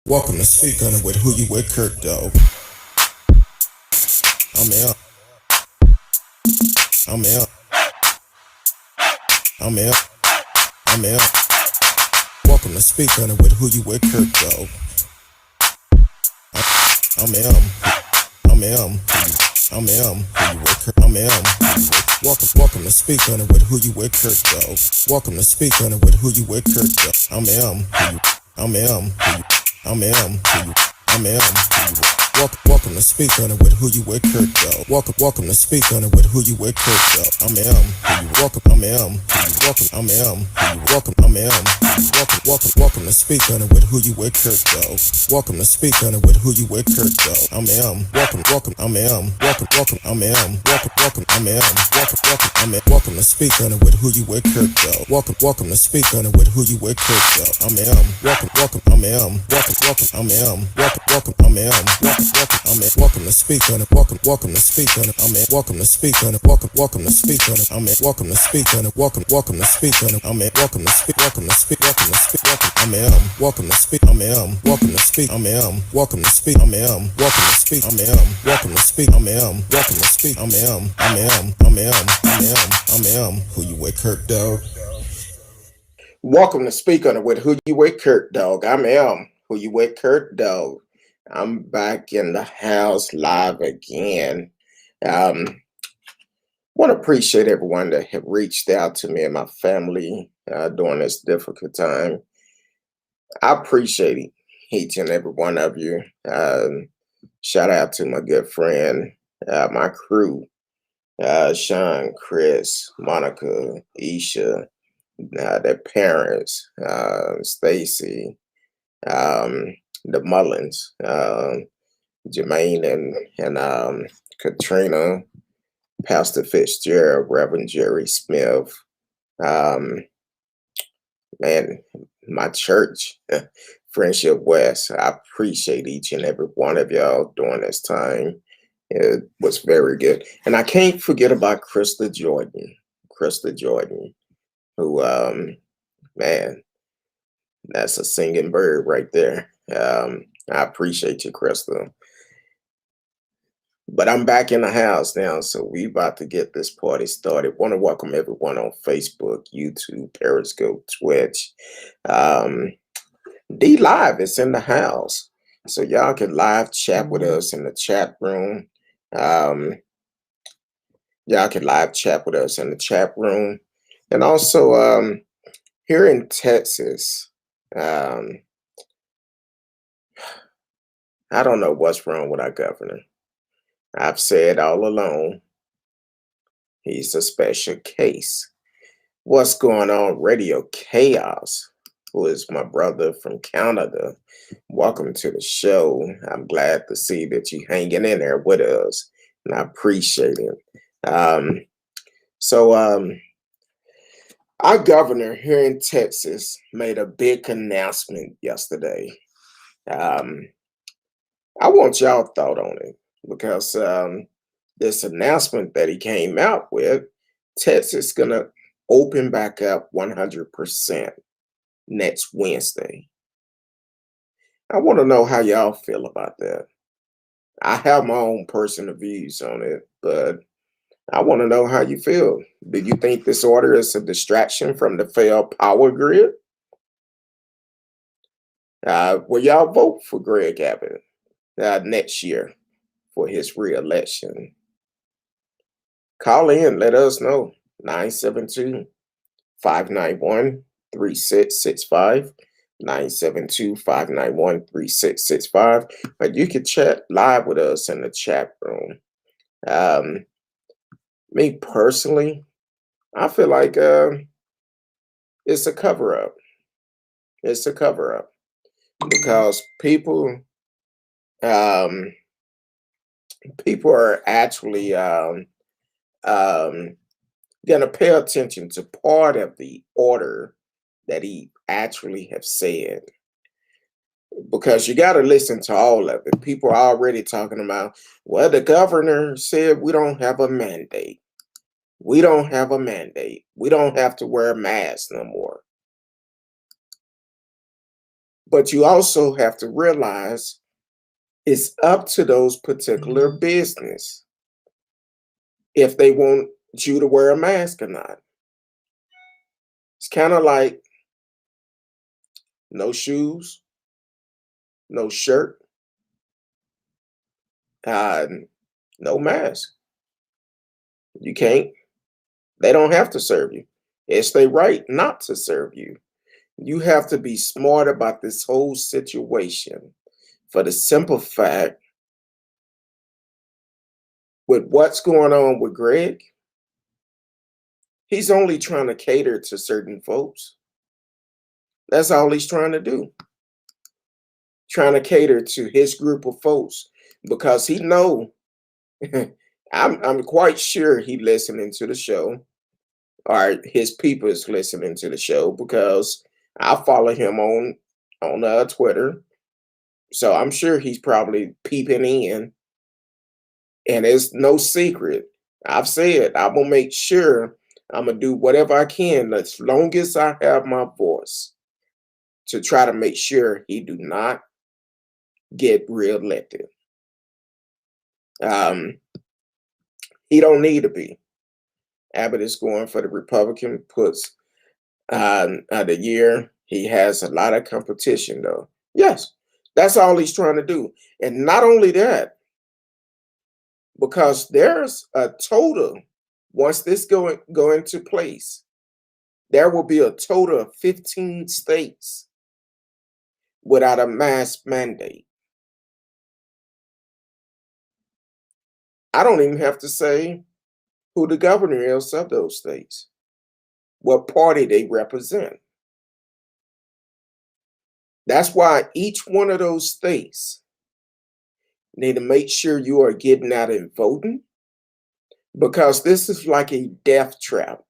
Welcome to Speak On It with Who You With Kirk, though. I'm out. I'm out. I'm out. I'm out. Welcome to Speak On It with Who You With Kirk, though. I'm out. I'm out. I'm out. Who you with Kirk? I'm out. Welcome to Speak On It with Who You With Kirk, though. Welcome to Speak On It with Who You With Kirk, though. I'm out. I'm out. I'm out. I'm out. Welcome to Speak On It with Who You With Kirk, though. Welcome to Speak On It with Who You With Kirk, though. I'm welcome. I'm welcome. I'm welcome. I'm welcome to Speak On It with Who You With Kirk, though. Welcome to Speak On It with Who You With Kirk, though. I'm welcome. I'm welcome. I'm welcome. I'm welcome to Speak On It with Who You With Kirk, though. Welcome to Speak On It with Who You With Kirk, though. I'm welcome. I'm welcome. I'm welcome. I'm welcome to Speak On It. Welcome to Speak On It. I'm welcome to Speak On It. Welcome to Speak On it. I'm welcome to Speak On It. Welcome to Speak On It. I'm welcome to speak. Welcome to speak. Welcome to speak. I'm welcome to speak. I'm welcome to speak. I'm welcome to speak. I'm welcome to speak. I'm welcome to speak. I'm welcome to speak. I'm Who You With Kirk, dog? Welcome to Speak On It with Who You With Kirk, dog. I'm Who You With Kirk, dog. I'm back in the house live again. Want to appreciate everyone that have reached out to me and my family during this difficult time. I appreciate each and every one of you. Shout out to my good friend, my crew, Sean, Chris, Monica, Isha, their parents, Stacy, the Mullins, Jermaine and Katrina, Pastor Fitzgerald, Reverend Jerry Smith, man, my church, Friendship West. I appreciate each and every one of y'all during this time. It was very good. And I can't forget about Krista Jordan, who, man, that's a singing bird right there. I appreciate you, Krista. But I'm back in the house now, so we about to get this party started. Want to welcome everyone on Facebook, YouTube, Periscope, Twitch. D Live is in the house, so y'all can live chat with us in the chat room. Y'all can live chat with us in the chat room, and also here in Texas. I don't know what's wrong with our governor. I've said all along, he's a special case. What's going on, Radio Chaos, who is my brother from Canada? Welcome to the show. I'm glad to see that you hanging in there with us, and I appreciate it. Our governor here in Texas made a big announcement yesterday. I want y'all thought on it because this announcement that he came out with, Texas is going to open back up 100% next Wednesday. I want to know how y'all feel about that. I have my own personal views on it, but I want to know how you feel. Do you think this order is a distraction from the failed power grid? Will y'all vote for Greg Abbott next year for his reelection? Call in, let us know. 972-591-3665. 972-591-3665. But you can chat live with us in the chat room. Me personally, I feel like it's a cover-up. It's a cover-up because people are actually going to pay attention to part of the order that he actually have said, because you got to listen to all of it. People are already talking about, well, the governor said we don't have a mandate. We don't have a mandate. We don't have to wear masks no more. But you also have to realize it's up to those particular business if they want you to wear a mask or not. It's kind of like no shoes, no shirt, uh, no mask. You can't. They don't have to serve you. It's their right not to serve you. You have to be smart about this whole situation for the simple fact with what's going on with Greg, he's only trying to cater to certain folks. That's all he's trying to do. Trying to cater to his group of folks because he know I'm quite sure he listening to the show or his people is listening to the show because I follow him on Twitter. So I'm sure he's probably peeping in. And it's no secret. I've said I will make sure I'm gonna do whatever I can as long as I have my voice to try to make sure he do not get reelected. Um, he don't need to be. Abbott is going for the Republican puts the year. He has a lot of competition though. Yes, that's all he's trying to do. And not only that, because there's a total, once this go into place, there will be a total of 15 states without a mask mandate. I don't even have to say who the governor is of those states, what party they represent. That's why each one of those states need to make sure you are getting out and voting because this is like a death trap.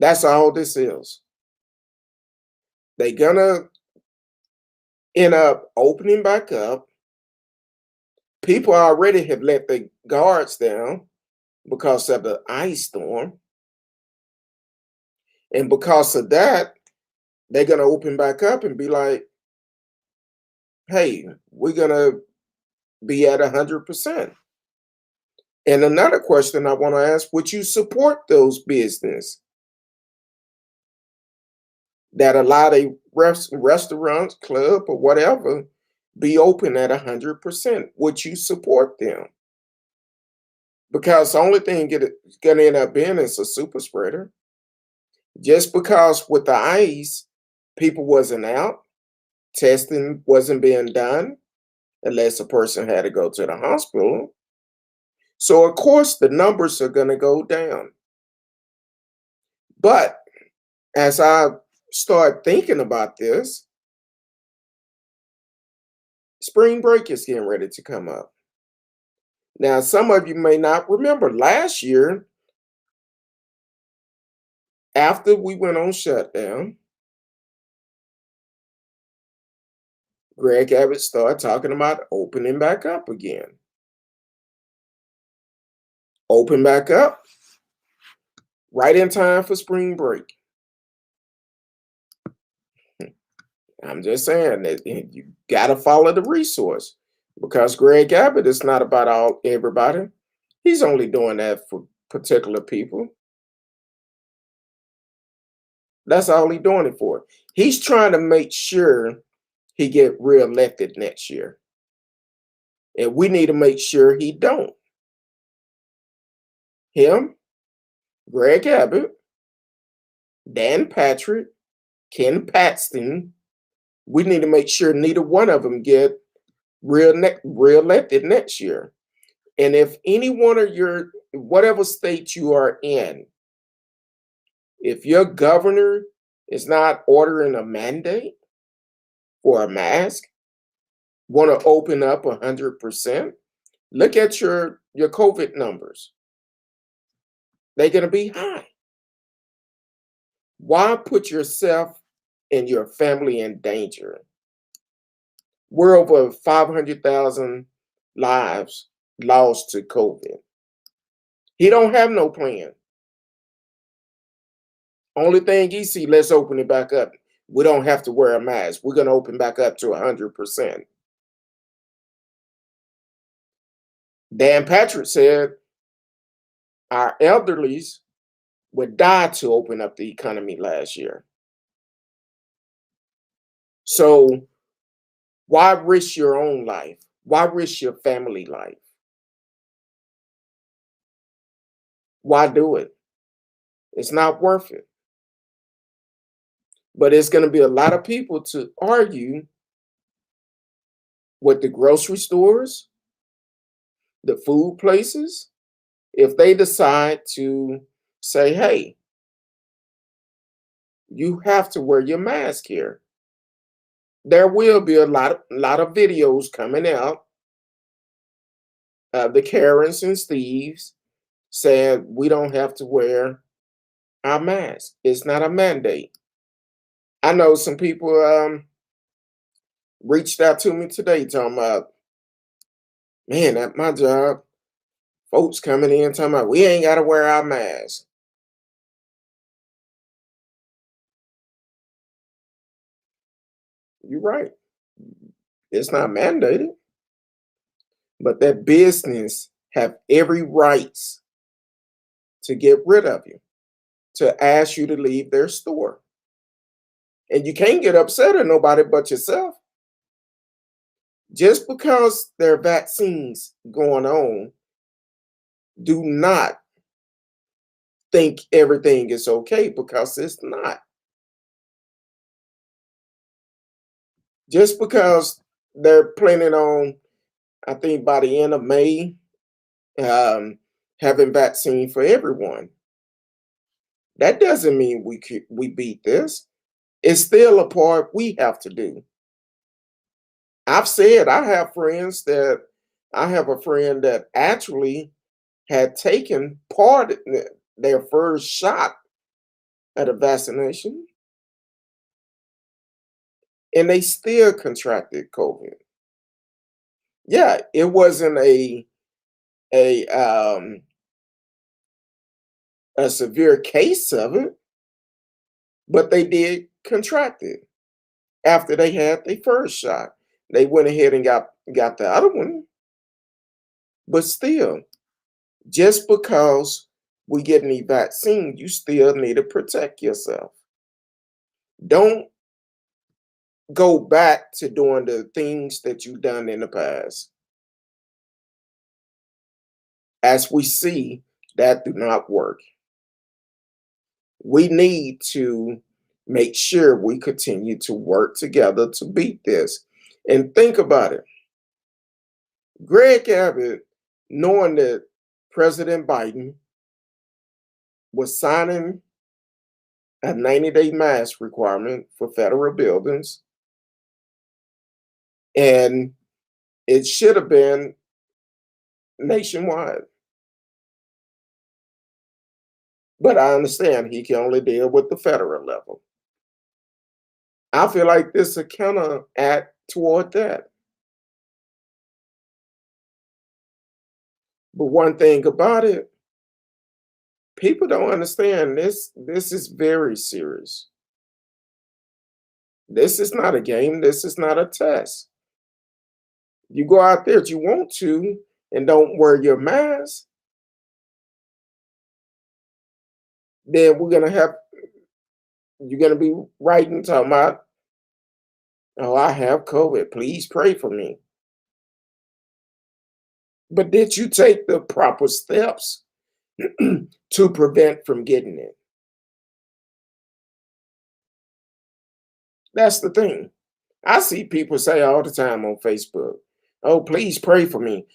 That's all this is. They're gonna end up opening back up. People already have let the guards down because of the ice storm. And because of that, they're going to open back up and be like, hey, we're going to be at 100%. And another question I want to ask, would you support those business that allow the restaurants, club, or whatever be open at 100%? Would you support them? Because the only thing going to end up being is a super spreader. Just because with the ice, people wasn't out, testing wasn't being done, unless a person had to go to the hospital. So of course the numbers are going to go down. But as I start thinking about this, spring break is getting ready to come up. Now, some of you may not remember last year, after we went on shutdown, Greg Abbott started talking about opening back up again. Open back up right in time for spring break. I'm just saying that you got to follow the resource because Greg Abbott is not about everybody. He's only doing that for particular people. That's all he's doing it for. He's trying to make sure he get reelected next year. And we need to make sure he don't. Him, Greg Abbott, Dan Patrick, Ken Paxton, we need to make sure neither one of them get reelected next year. And if any one of your, whatever state you are in, if your governor is not ordering a mandate for a mask, want to open up 100%, look at your COVID numbers. They're going to be high. Why put yourself and your family in danger? We're over 500,000 lives lost to COVID. He don't have no plan. Only thing he see, let's open it back up. We don't have to wear a mask. We're going to open back up to 100%. Dan Patrick said our elderlies would die to open up the economy last year. So why risk your own life? Why risk your family life? Why do it? It's not worth it. But it's going to be a lot of people to argue with the grocery stores, the food places, if they decide to say, hey, you have to wear your mask here. There will be a lot of videos coming out of the Karens and Steves saying we don't have to wear our mask. It's not a mandate. I know some people reached out to me today talking about, man, at my job, folks coming in talking about we ain't got to wear our mask. You're right. It's not mandated, but that business have every rights to get rid of you, to ask you to leave their store. And you can't get upset at nobody but yourself. Just because there are vaccines going on, do not think everything is okay, because it's not. Just because they're planning on, I think by the end of May, having vaccine for everyone, that doesn't mean we beat this. It's still a part we have to do. I've said I have a friend that actually had taken part in their first shot at a vaccination, and they still contracted COVID. Yeah, it wasn't a um, a severe case of it, but they did contract it after they had their first shot. They went ahead and got the other one, but still, just because we get any vaccine, you still need to protect yourself. Don't go back to doing the things that you've done in the past. As we see, that do not work. We need to make sure we continue to work together to beat this. And think about it. Greg Abbott, knowing that President Biden was signing a 90-day mask requirement for federal buildings, and it should have been nationwide. But I understand he can only deal with the federal level. I feel like this will kind of act toward that. But one thing about it, people don't understand this. This is very serious. This is not a game. This is not a test. You go out there if you want to and don't wear your mask, then you're gonna be writing talking about, oh, I have COVID. Please pray for me. But did you take the proper steps to prevent from getting it? That's the thing. I see people say all the time on Facebook, oh, please pray for me.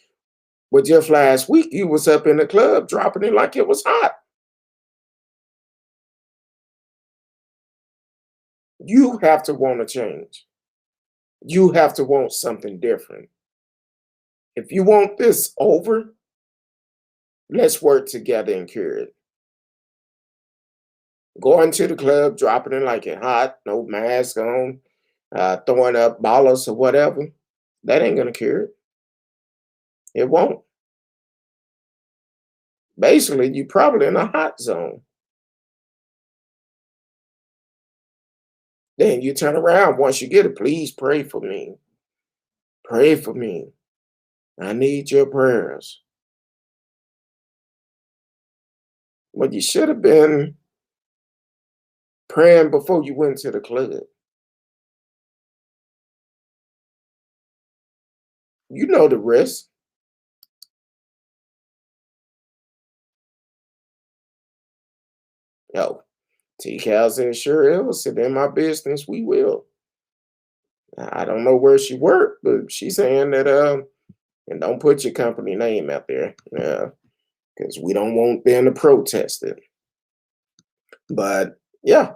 But just last week, you was up in the club dropping it like it was hot. You have to want to change. You have to want something different. If you want this over, let's work together and cure it. Going to the club, dropping it like it hot, no mask on, throwing up bottles or whatever, that ain't gonna cure it. It won't. Basically, you're probably in a hot zone. Then you turn around once you get it. Please pray for me. Pray for me. I need your prayers. Well, you should have been praying before you went to the club. You know the risk. Oh, T-Cal said, sure, it was in my business. We will. I don't know where she worked, but she's saying that and don't put your company name out there, because we don't want them to protest it. But yeah,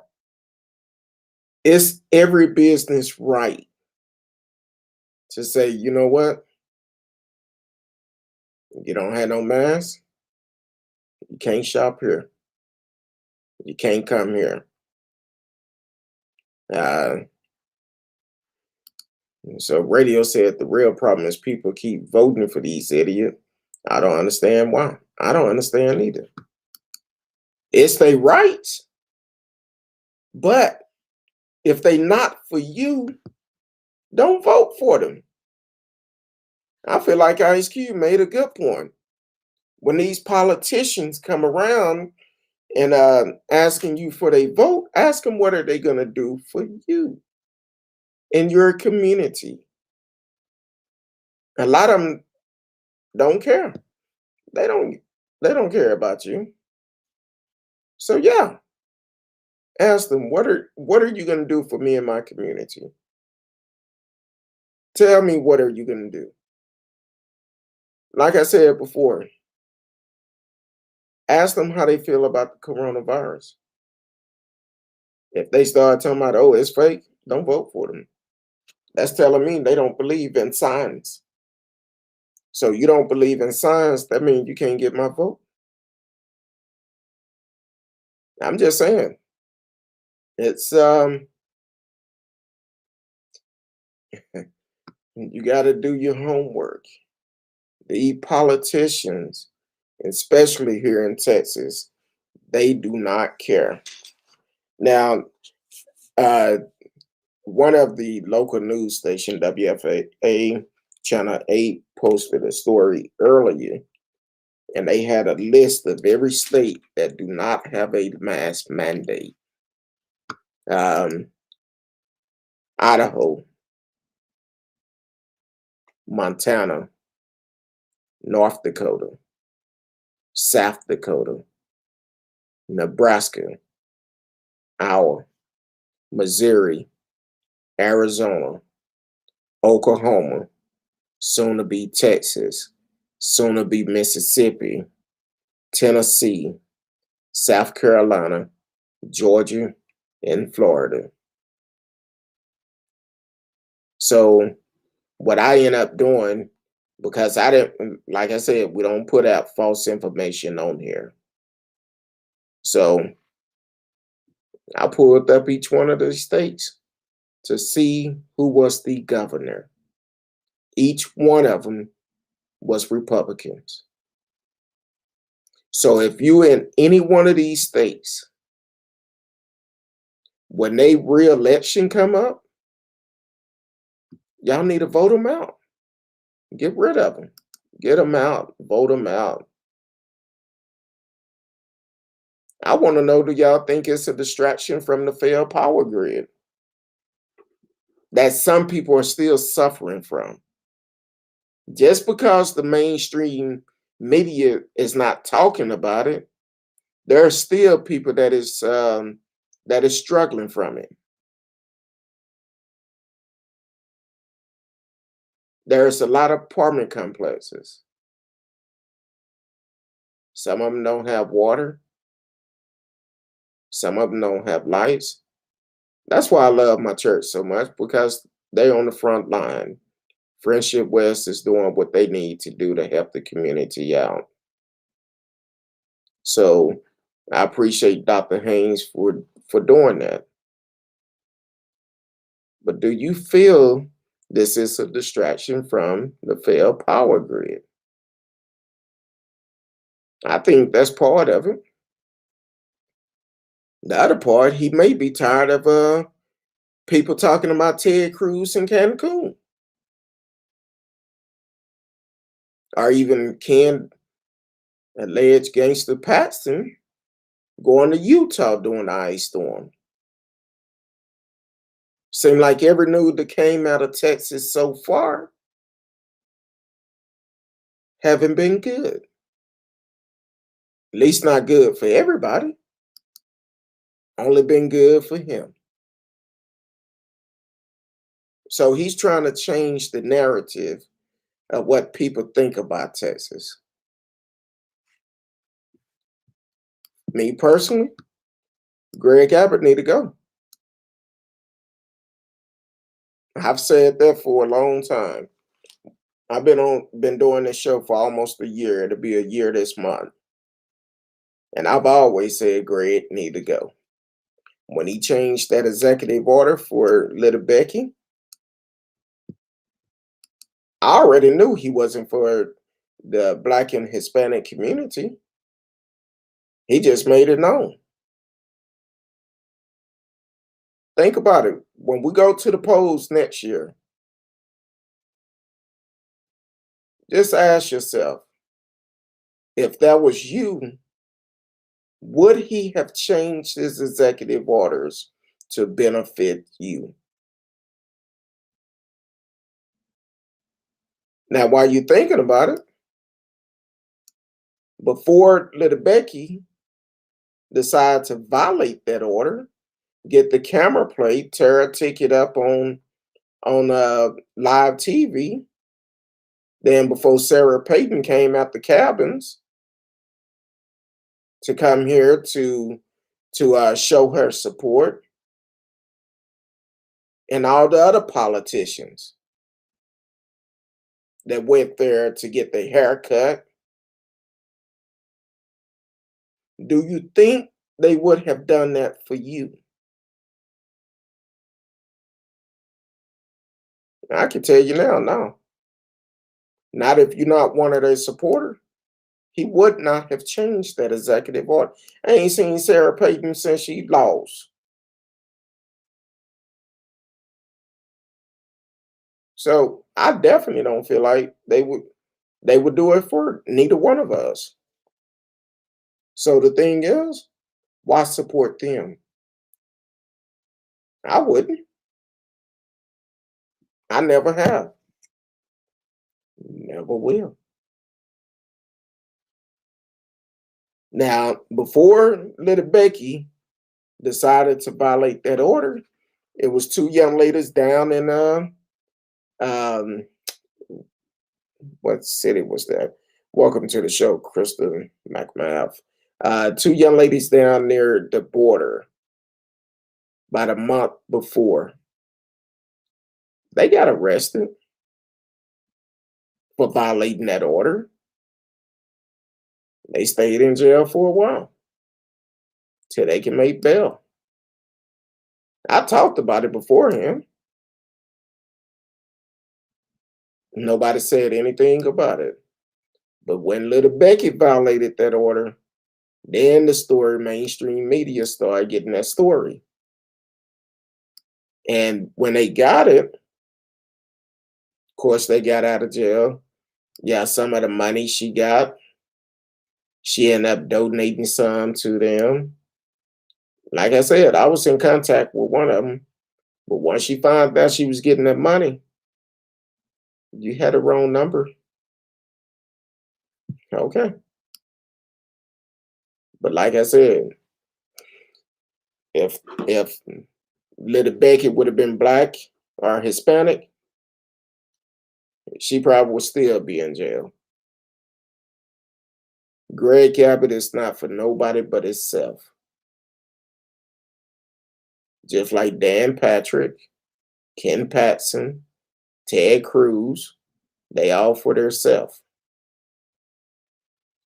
it's every business right to say, you know what, you don't have no mask, you can't shop here, you can't come here. Uh, so radio said the real problem is people keep voting for these idiots. I don't understand why. I don't understand either. It's their rights, but if they not for you, don't vote for them. I feel like Ice Cube made a good point. When these politicians come around and asking you for their vote, ask them what are they going to do for you in your community. A lot of them don't care. They don't. They don't care about you. So yeah, ask them what are you going to do for me in my community. Tell me what are you going to do. Like I said before, ask them how they feel about the coronavirus. If they start talking about, oh, it's fake, don't vote for them. That's telling me they don't believe in science. So you don't believe in science, that means you can't get my vote. I'm just saying. It's you got to do your homework. The politicians, especially here in Texas, they do not care. Now, uh, one of the local news station, WFA Channel 8, posted a story earlier, and they had a list of every state that do not have a mask mandate. Idaho, Montana, North Dakota, South Dakota, Nebraska, Iowa, Missouri, Arizona, Oklahoma, soon to be Texas, soon to be Mississippi, Tennessee, South Carolina, Georgia, and Florida. So what I end up doing, because I didn't, like I said, we don't put out false information on here. So I pulled up each one of the states to see who was the governor. Each one of them was Republicans. So if you in any one of these states, when they re-election come up, y'all need to vote them out. Get rid of them. Get them out. Vote them out. I want to know, do y'all think it's a distraction from the failed power grid that some people are still suffering from? Just because the mainstream media is not talking about it, there are still people that is struggling from it. There's a lot of apartment complexes. Some of them don't have water. Some of them don't have lights. That's why I love my church so much, because they're on the front line. Friendship West is doing what they need to do to help the community out. So I appreciate Dr. Haynes for doing that. But do you feel this is a distraction from the failed power grid? I think that's part of it. The other part, he may be tired of People talking about Ted Cruz in Cancun, or even Ken alleged gangster Paxton going to Utah during the ice storm. Seemed like every news that came out of Texas so far haven't been good. At least not good for everybody. Only been good for him. So he's trying to change the narrative of what people think about Texas. Me personally, Greg Abbott need to go. I've said that for a long time. I've been doing this show for almost a year. It'll be a year this month. And I've always said Greg need to go. When he changed that executive order for Little Becky, I already knew he wasn't for the Black and Hispanic community. He just made it known. Think about it. When we go to the polls next year, just ask yourself, if that was you, would he have changed his executive orders to benefit you? Now, while you're thinking about it, before Little Becky decided to violate that order, get the camera plate, tear a ticket up on live TV, then before Sarah Payton came out the cabins to come here to show her support, and all the other politicians that went there to get their hair cut, do you think they would have done that for you? I can tell you now, no. Not if you're not one of their supporters. He would not have changed that executive order. I ain't seen Sarah Payton since she lost. So I definitely don't feel like they would do it for neither one of us. So the thing is, why support them? I wouldn't. I never have. Never will. Now, before Little Becky decided to violate that order, it was two young ladies down in what city was that? Welcome to the show, Kristen McMath. Two young ladies down near the border about a month before. They got arrested for violating that order. They stayed in jail for a while till they can make bail. I talked about it beforehand. Nobody said anything about it. But when Little Becky violated that order, then the story, mainstream media started getting that story. And when they got it, of course, they got out of jail. Yeah, some of the money she got, she ended up donating some to them. Like I said, I was in contact with one of them. But once she found out she was getting that money, you had the wrong number. Okay. But like I said, if Little Becky would have been Black or Hispanic, she probably would still be in jail. Greg Abbott is not for nobody but himself. Just like Dan Patrick, Ken Paxton, Ted Cruz, they all for themselves.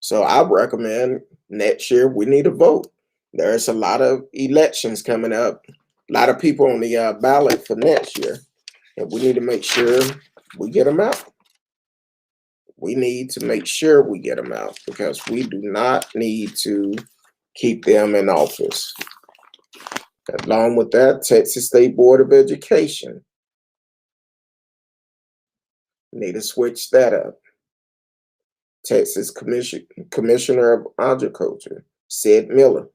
So I recommend next year we need a vote. There's a lot of elections coming up, a lot of people on the ballot for next year, and we need to make sure we get them out. We need to make sure we get them out because we do not need to keep them in office. Along with that, Texas State Board of Education. Need to switch that up. Texas Commissioner of Agriculture, Sid Miller.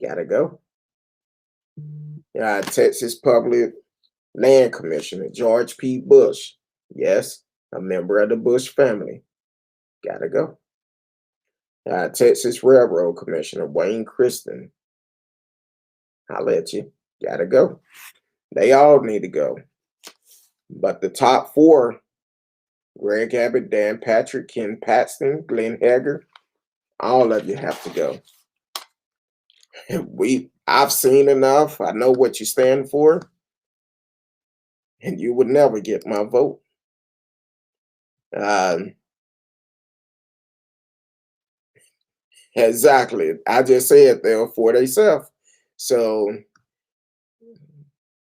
Gotta go. Texas Public Land Commissioner, George P. Bush. Yes, a member of the Bush family. Gotta go. Texas Railroad Commissioner, Wayne Kristen. I'll let you. Gotta go. They all need to go. But the top four, Greg Abbott, Dan Patrick, Ken Paxton, Glenn Hager, all of you have to go. I've seen enough. I know what you stand for. And you would never get my vote. Exactly. I just said they're for themselves. So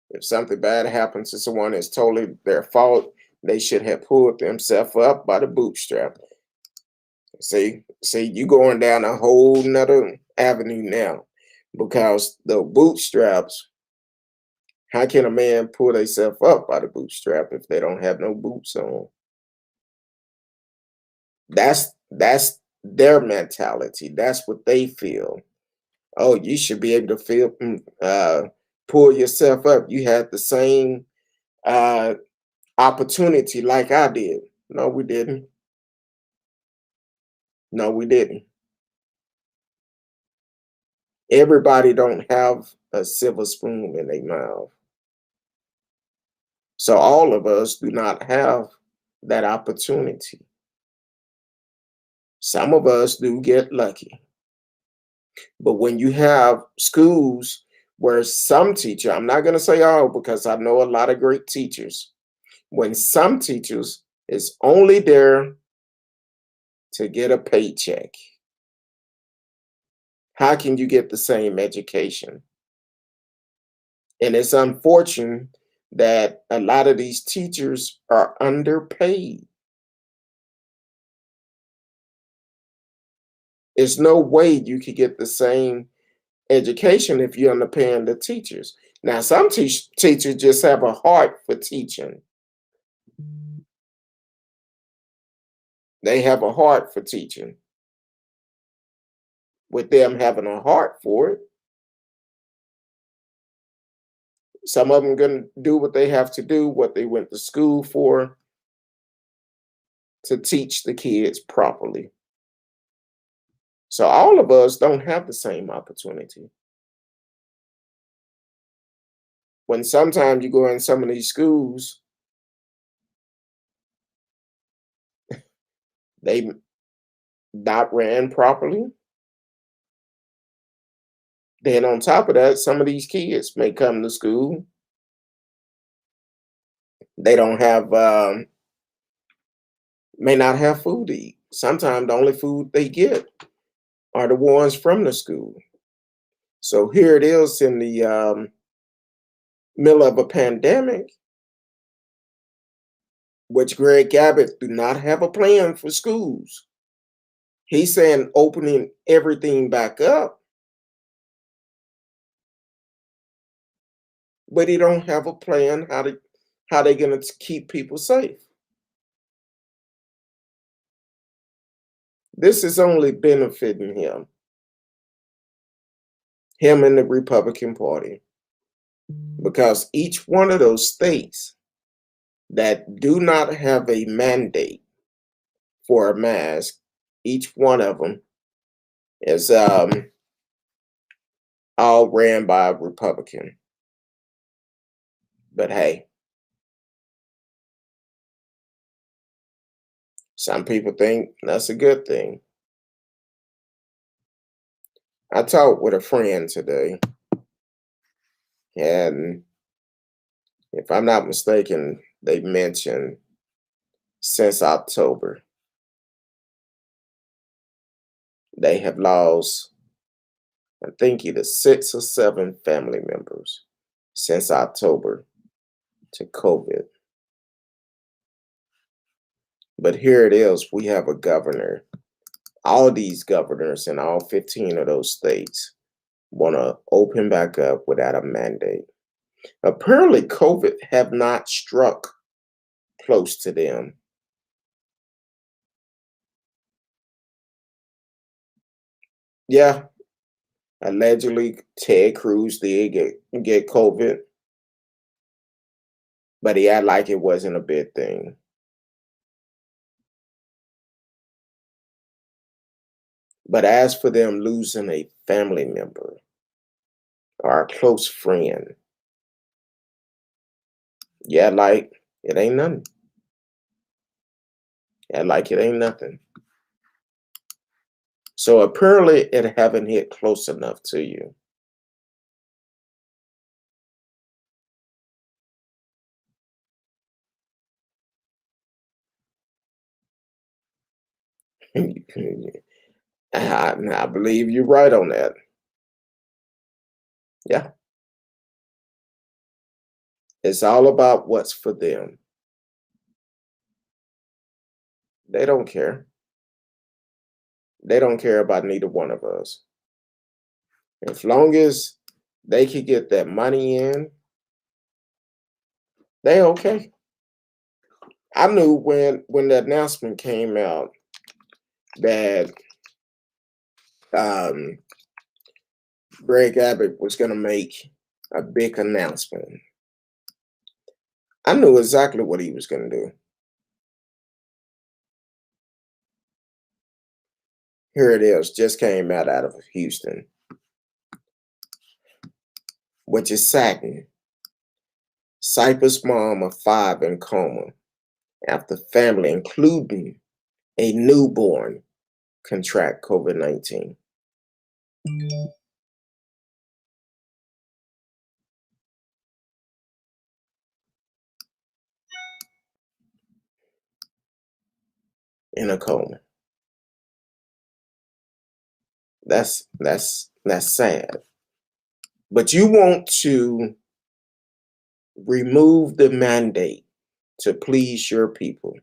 if something bad happens to someone, it's totally their fault. They should have pulled themselves up by the bootstrap. See, you going down a whole nother avenue now, because the bootstraps. How can a man pull themselves up by the bootstrap if they don't have no boots on? That's their mentality. That's what they feel. Oh, you should be able to pull yourself up. You had the same opportunity like I did. No, we didn't. No, we didn't. Everybody don't have a silver spoon in their mouth. So all of us do not have that opportunity. Some of us do get lucky. But when you have schools where some teacher, I'm not going to say all because I know a lot of great teachers, when some teachers is only there to get a paycheck, how can you get the same education? And it's unfortunate that a lot of these teachers are underpaid. There's no way you could get the same education if you're underpaying the teachers. Now, some teachers just have a heart for teaching. They have a heart for teaching. With them having a heart for it, some of them going to do what they have to do, what they went to school for, to teach the kids properly. So all of us don't have the same opportunity. When sometimes you go in some of these schools, they not ran properly. Then on top of that, some of these kids may come to school. They don't have, may not have food to eat. Sometimes the only food they get are the ones from the school. So here it is in the middle of a pandemic, which Greg Abbott do not have a plan for schools. He's saying opening everything back up, but he don't have a plan how they're going to keep people safe. This is only benefiting him and the Republican Party, because each one of those states that do not have a mandate for a mask, each one of them is all ran by a Republican. But hey, some people think that's a good thing. I talked with a friend today, and if I'm not mistaken, they mentioned since October, they have lost, I think, either 6 or 7 family members since October to COVID. But here it is, we have a governor, all these governors in all 15 of those states want to open back up without a mandate. Apparently, COVID have not struck close to them. Yeah, allegedly Ted Cruz did get COVID, but he acted like it wasn't a big thing. But as for them losing a family member or a close friend, yeah, like it ain't nothing. Yeah, like it ain't nothing. So apparently it haven't hit close enough to you. I believe you're right on that. Yeah, it's all about what's for them. They don't care. They don't care about neither one of us. As long as they could get that money in, they okay. I knew when the announcement came out that um, Greg Abbott was going to make a big announcement. I knew exactly what he was going to do. Here it is, just came out of Houston, which is saddening. Cyprus mom of 5 in coma after family, including a newborn, contract COVID-19. In a coma. That's sad. But you want to remove the mandate to please your people.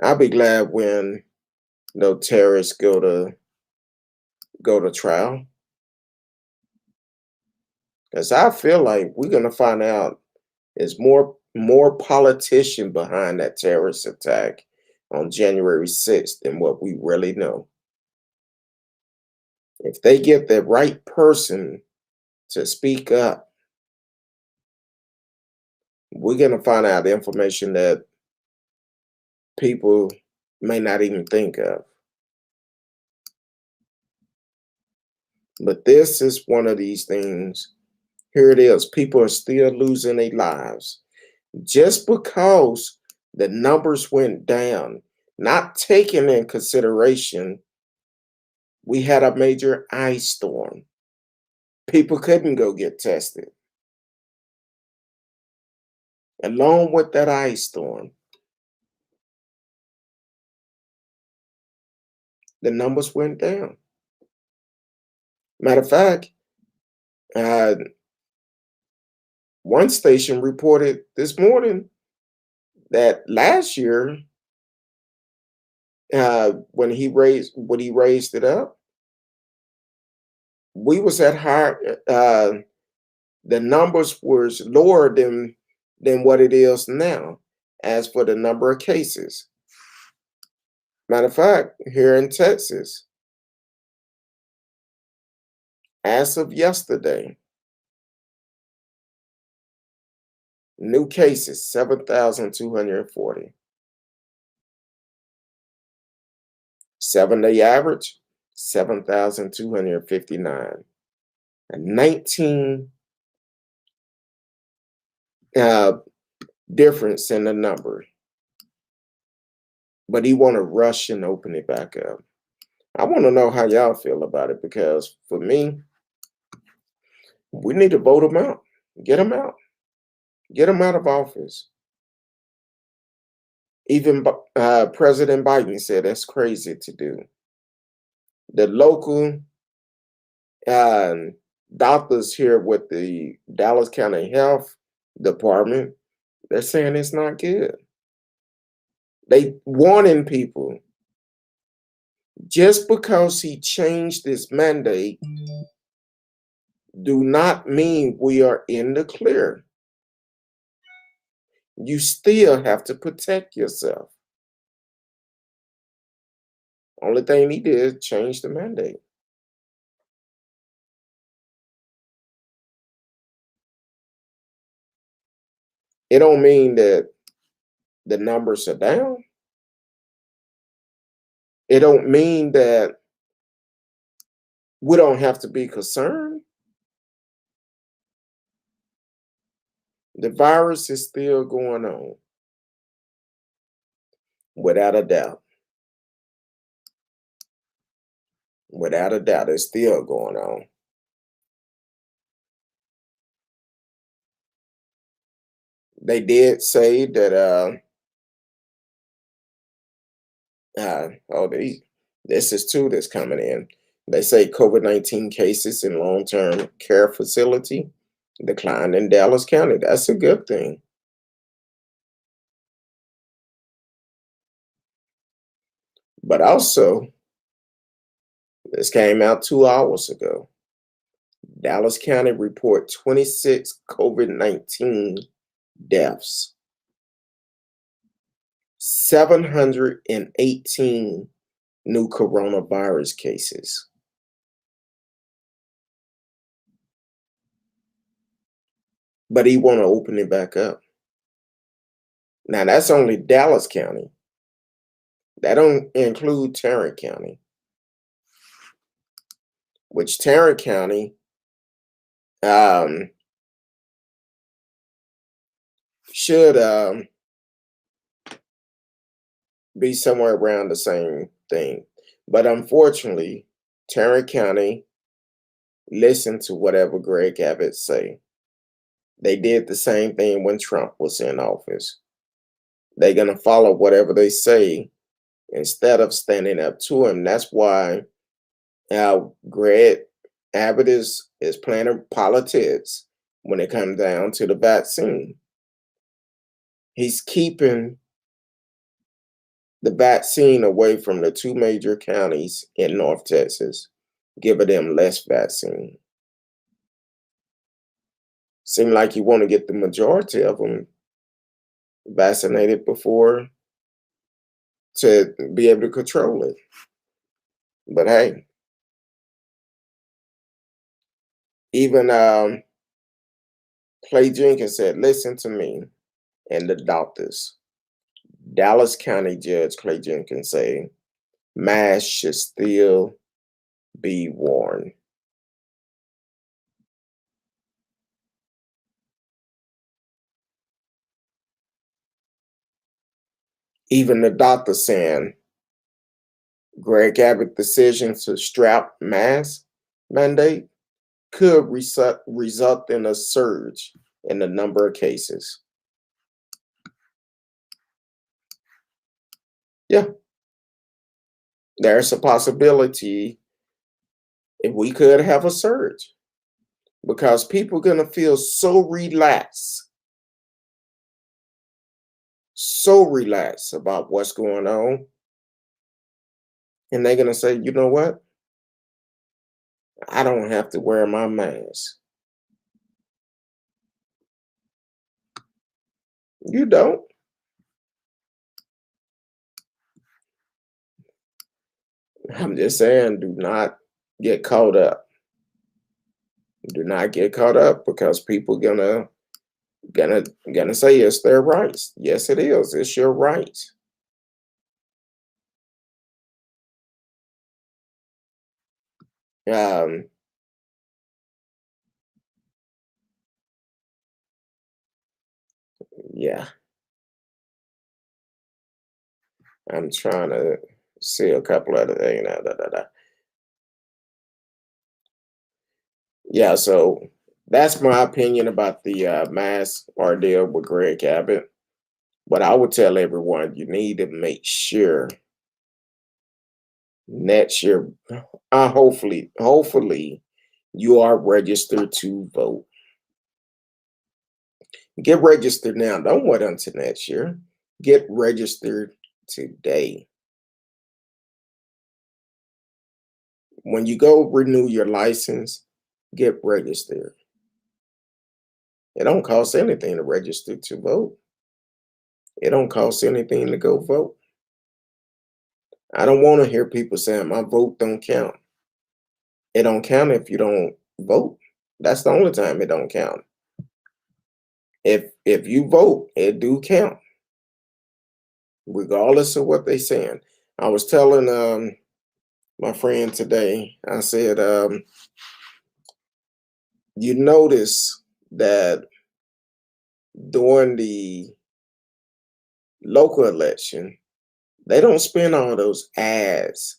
I'll be glad when no terrorists go to trial. Because I feel like we're gonna find out there's more politician behind that terrorist attack on January 6th than what we really know. If they get the right person to speak up, we're gonna find out information that people may not even think of. But this is one of these things. Here it is. People are still losing their lives just because the numbers went down, not taking in consideration we had a major ice storm. People couldn't go get tested. Along with that ice storm, the numbers went down. Matter of fact, uh, one station reported this morning that last year, when he raised it up, we was at higher. The numbers was lower than what it is now. As for the number of cases, matter of fact, here in Texas, as of yesterday, new cases 7,240. 7-day average 7,259. A 19 difference in the number. But he want to rush and open it back up. I want to know how y'all feel about it, because for me, we need to vote him out. Get him out. Get him out of office. Even President Biden said that's crazy to do. The local doctors here with the Dallas County Health Department, they're saying it's not good. They warning people, just because he changed this mandate do not mean we are in the clear. You still have to protect yourself. Only thing he did is change the mandate. It don't mean that the numbers are down. It don't mean that we don't have to be concerned. The virus is still going on, without a doubt. Without a doubt, it's still going on. They did say that this is two that's coming in. They say COVID-19 cases in long-term care facility declined in Dallas County. That's a good thing. But also, this came out 2 hours ago. Dallas County report 26 COVID-19 deaths, 718 new coronavirus cases. But he want to open it back up. Now, that's only Dallas County. That don't include Tarrant County, which Tarrant County should be somewhere around the same thing. But unfortunately, Tarrant County listened to whatever Greg Abbott say. They did the same thing when Trump was in office. They're going to follow whatever they say instead of standing up to him. That's why Greg Abbott is playing politics when it comes down to the vaccine. He's keeping the vaccine away from the two major counties in North Texas, giving them less vaccine. Seems like you want to get the majority of them vaccinated before to be able to control it. But hey, even Clay Jenkins said, listen to me and the doctors. Dallas County Judge Clay Jenkins say masks should still be worn. Even the doctor saying Greg Abbott's decision to strap mask mandate could result in a surge in the number of cases. Yeah, there's a possibility if we could have a surge because people are going to feel so relaxed about what's going on. And they're going to say, you know what? I don't have to wear my mask. You don't. I'm just saying, do not get caught up. Do not get caught up because people gonna say it's their rights. Yes, it is. It's your right. Yeah, I'm trying to see a couple other things. Yeah, so that's my opinion about the mask ordeal with Greg Abbott. But I would tell everyone you need to make sure next year, hopefully, you are registered to vote. Get registered now. Don't wait until next year. Get registered today. When you go renew your license, get registered. It don't cost anything to register to vote. It don't cost anything to go vote. I don't want to hear people saying my vote don't count. It don't count if you don't vote. That's the only time it don't count. If you vote, it do count, regardless of what they saying. I was telling my friend today, I said, you notice that during the local election, they don't spend all those ads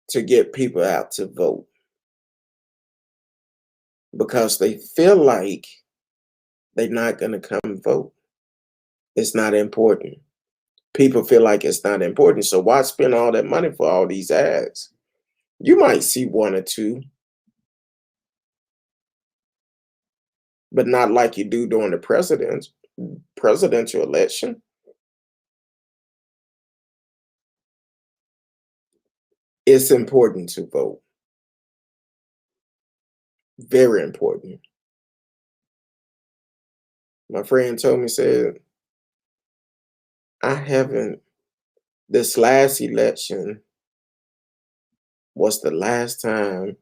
to get people out to vote because they feel like they're not going to come vote. It's not important. People feel like it's not important. So why spend all that money for all these ads? You might see one or two, but not like you do during the presidential election. It's important to vote. Very important. My friend told me, said, this last election was the last time,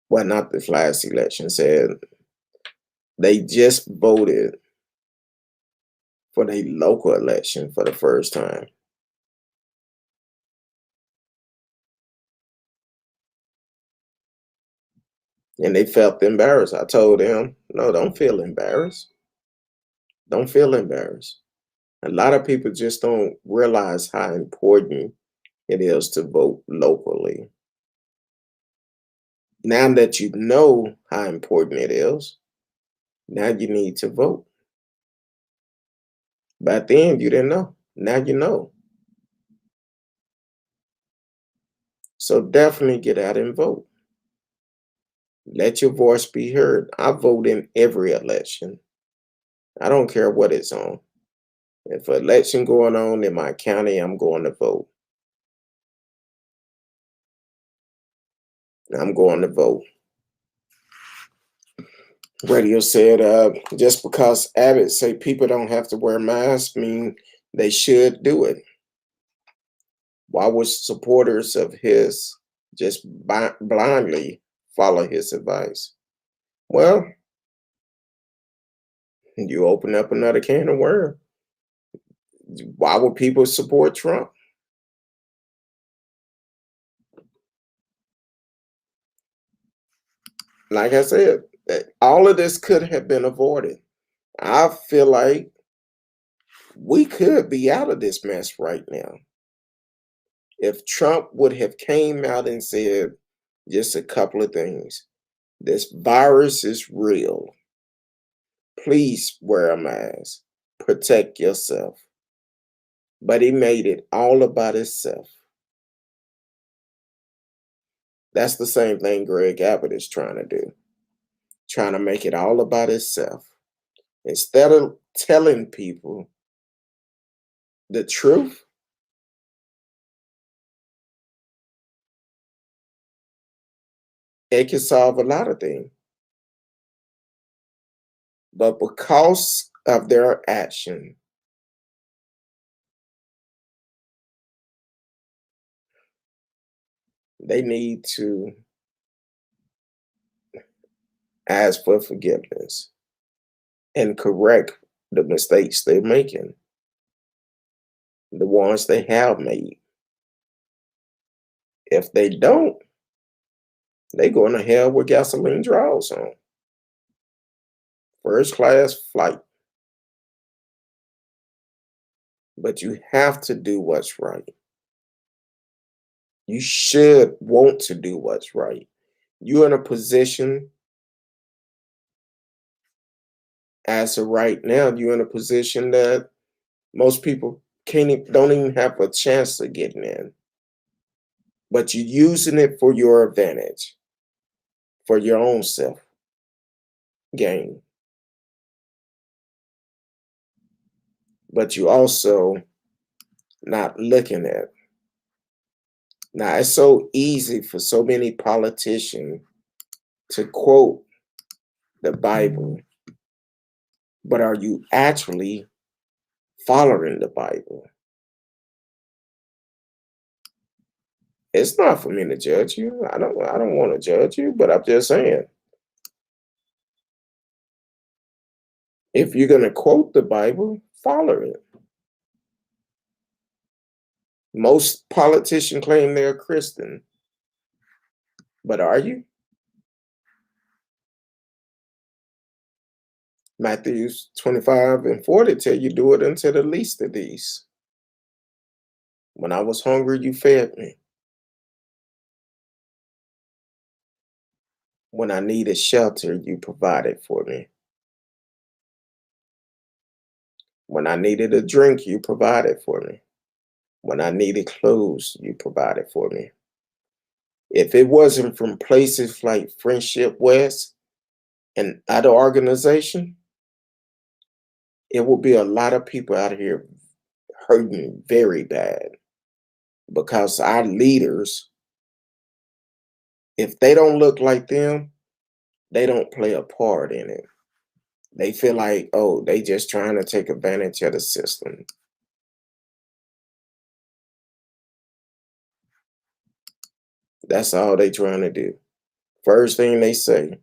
well, not this last election, said they just voted for the local election for the first time. And they felt embarrassed. I told them, no, don't feel embarrassed. Don't feel embarrassed. A lot of people just don't realize how important it is to vote locally. Now that you know how important it is, now you need to vote. Back then, you didn't know. Now you know. So definitely get out and vote. Let your voice be heard. I vote in every election. I don't care what it's on. If an election going on in my county, I'm going to vote. I'm going to vote. Radio said, just because Abbott say people don't have to wear masks mean they should do it. Why would supporters of his just blindly follow his advice? Well, you open up another can of worms. Why would people support Trump? Like I said, all of this could have been avoided. I feel like we could be out of this mess right now if Trump would have came out and said just a couple of things. This virus is real. Please wear a mask. Protect yourself. But he made it all about himself. That's the same thing Greg Abbott is trying to do. Trying to make it all about himself. Instead of telling people the truth, it can solve a lot of things. But because of their action, they need to ask for forgiveness and correct the mistakes they're making, the ones they have made. If they don't, they going to hell with gasoline draws on. First class flight. But you have to do what's right. You should want to do what's right. You're in a position, as of right now, you're in a position that most people don't even have a chance of getting in. But you're using it for your advantage, for your own self gain. but you also not looking at. Now, it's so easy for so many politicians to quote the Bible, but are you actually following the Bible? It's not for me to judge you. I don't want to judge you, but I'm just saying, if you're going to quote the Bible, follow it. Most politicians claim they're Christian, but are you? Matthew 25:40 tell you do it unto the least of these. When I was hungry, you fed me. When I needed shelter, you provided for me. When I needed a drink, you provided for me. When I needed clothes, you provided for me. If it wasn't from places like Friendship West and other organization, it would be a lot of people out here hurting very bad because our leaders, if they don't look like them, they don't play a part in it. They feel like, oh, they just trying to take advantage of the system. That's all they trying to do. First thing they say,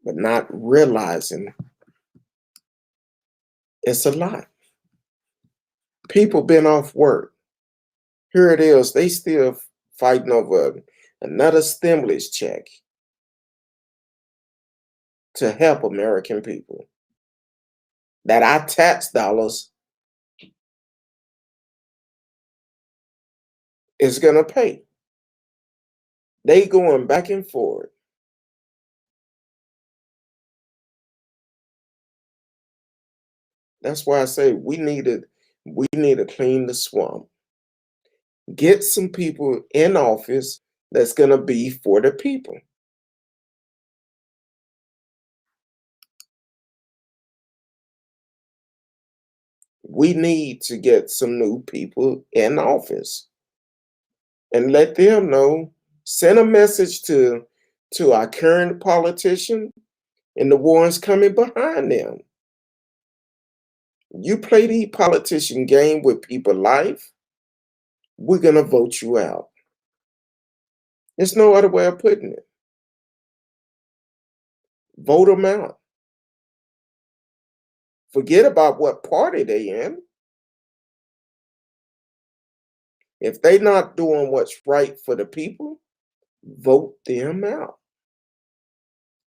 but not realizing it's a lot. People been off work. Here it is. They still fighting over another stimulus check to help American people. That our tax dollars is gonna pay. They going back and forth. That's why I say we need to clean the swamp. Get some people in office that's gonna be for the people. We need to get some new people in office and let them know, send a message to our current politician and the ones coming behind them. You play the politician game with people's life, we're gonna vote you out. There's no other way of putting it. Vote them out. Forget about what party they in. If they not doing what's right for the people, vote them out.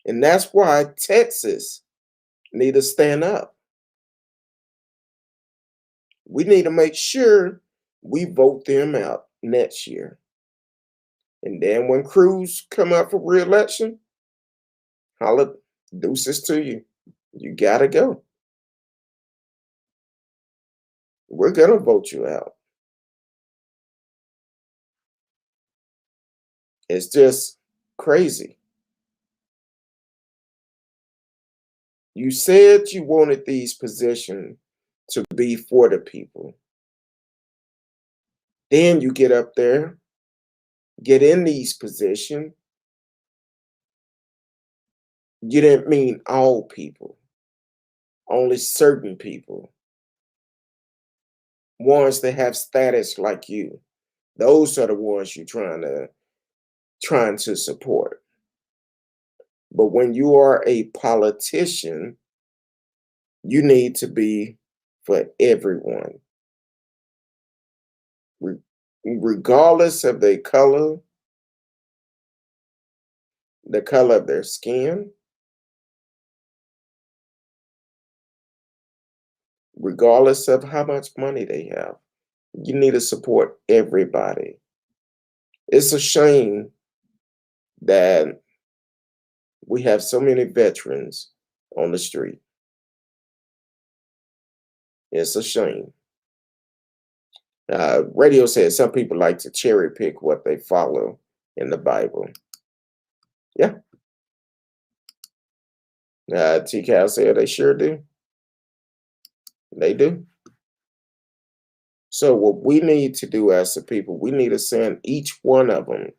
And that's why Texas need to stand up. We need to make sure we vote them out next year. And then when Cruz come up for re-election, holla deuces to you. You gotta go. We're gonna vote you out. It's just crazy. You said you wanted these positions to be for the people. Then you get up there, get in these positions. You didn't mean all people, only certain people, ones that have status like you. Those are the ones you're trying to support. But when you are a politician, you need to be for everyone, regardless of their color, the color of their skin, regardless of how much money they have. You need to support everybody. It's a shame that we have so many veterans on the street. It's a shame. Radio says some people like to cherry pick what they follow in the Bible. Yeah. T-Cal said they sure do. They do. So what we need to do as a people, we need to send each one of them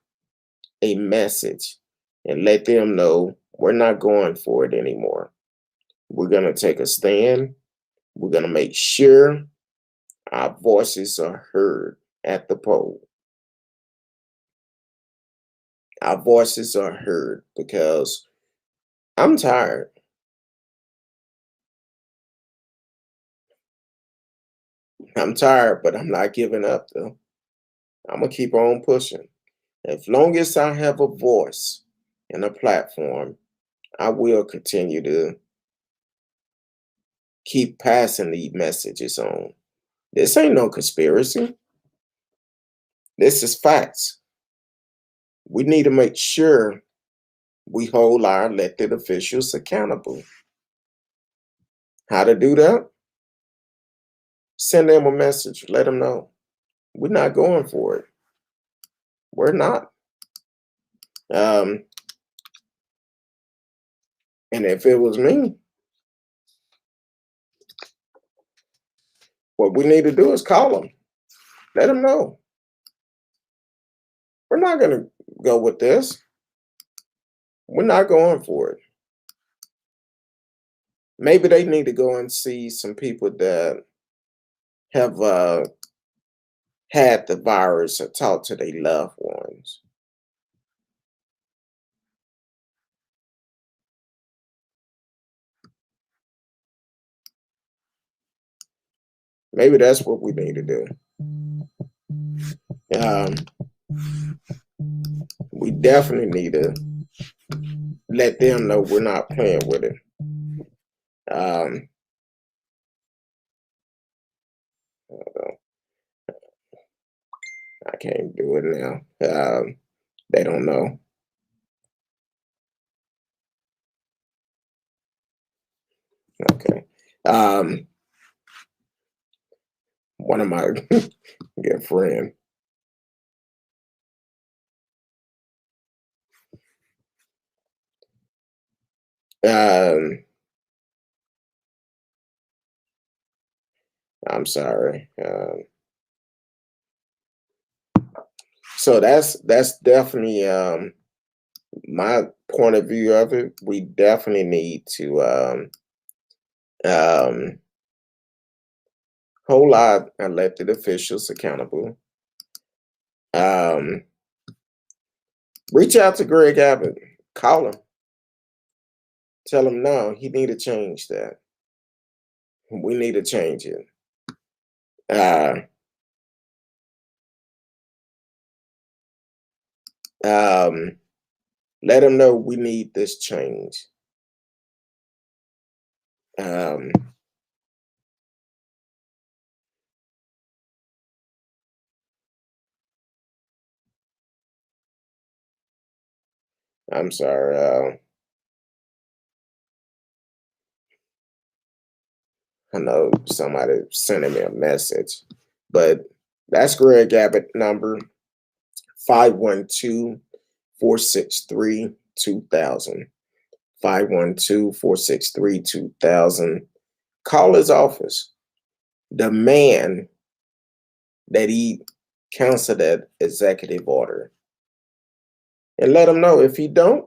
a message and let them know we're not going for it anymore. We're going to take a stand. We're going to make sure our voices are heard at the poll. Our voices are heard because I'm tired. I'm tired, but I'm not giving up though. I'm going to keep on pushing. As long as I have a voice and a platform, I will continue to keep passing these messages on. This ain't no conspiracy. This is facts. We need to make sure we hold our elected officials accountable. How to do that? Send them a message. Let them know we're not going for it. We're not. And if it was me, what we need to do is call them. Let them know. We're not going to go with this. We're not going for it. Maybe they need to go and see some people that have had the virus or talk to their loved ones. Maybe that's what we need to do. Um, we definitely need to let them know we're not playing with it. I can't do it now. They don't know. Okay. One of my good friend. I'm sorry. So that's definitely my point of view of it. We definitely need to hold our elected officials accountable. Reach out to Greg Abbott. Call him. Tell him no, he need to change that. We need to change it. Let him know we need this change. I'm sorry. I know somebody sending me a message, but that's Greg Abbott number 512-463-2000. 512-463-2000. Call his office. Demand that he cancel that executive order. And let him know if he don't,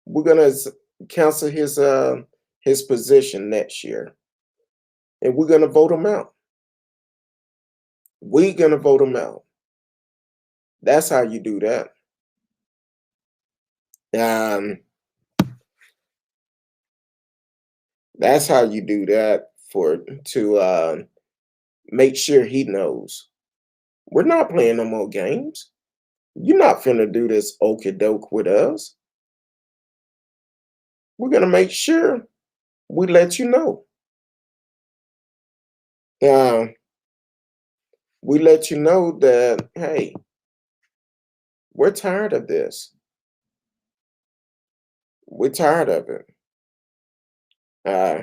we're gonna cancel his position next year. And we're gonna vote him out. We're gonna vote him out. That's how you do that. That's how you do that to make sure he knows we're not playing no more games. You're not finna do this okie doke with us. We're gonna make sure we let you know. We let you know that hey, we're tired of this. We're tired of it. Uh,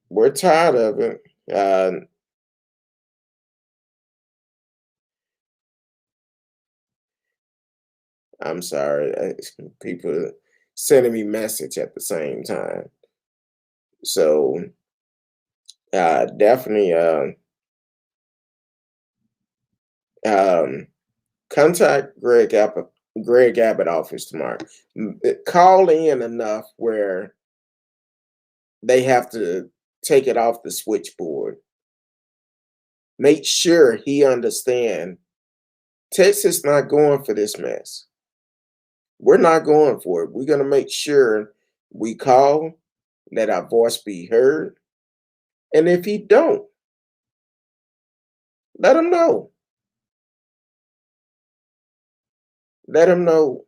we're tired of it. I'm sorry, people. sending me message at the same time. So definitely um, contact Greg Abbott office tomorrow. Call in enough where they have to take it off the switchboard. Make sure he understand Texas not going for this mess. We're not going for it. We're going to make sure we call, let our voice be heard. And if he don't, let him know. Let him know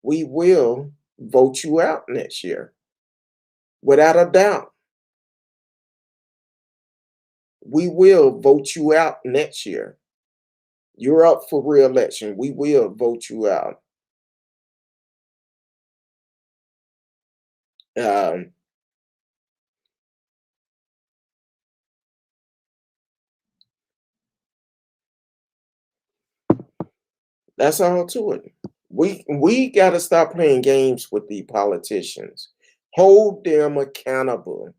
we will vote you out next year. Without a doubt, we will vote you out next year. You're up for re-election. We will vote you out. Um, that's all to it. We got to stop playing games with the politicians. Hold them accountable.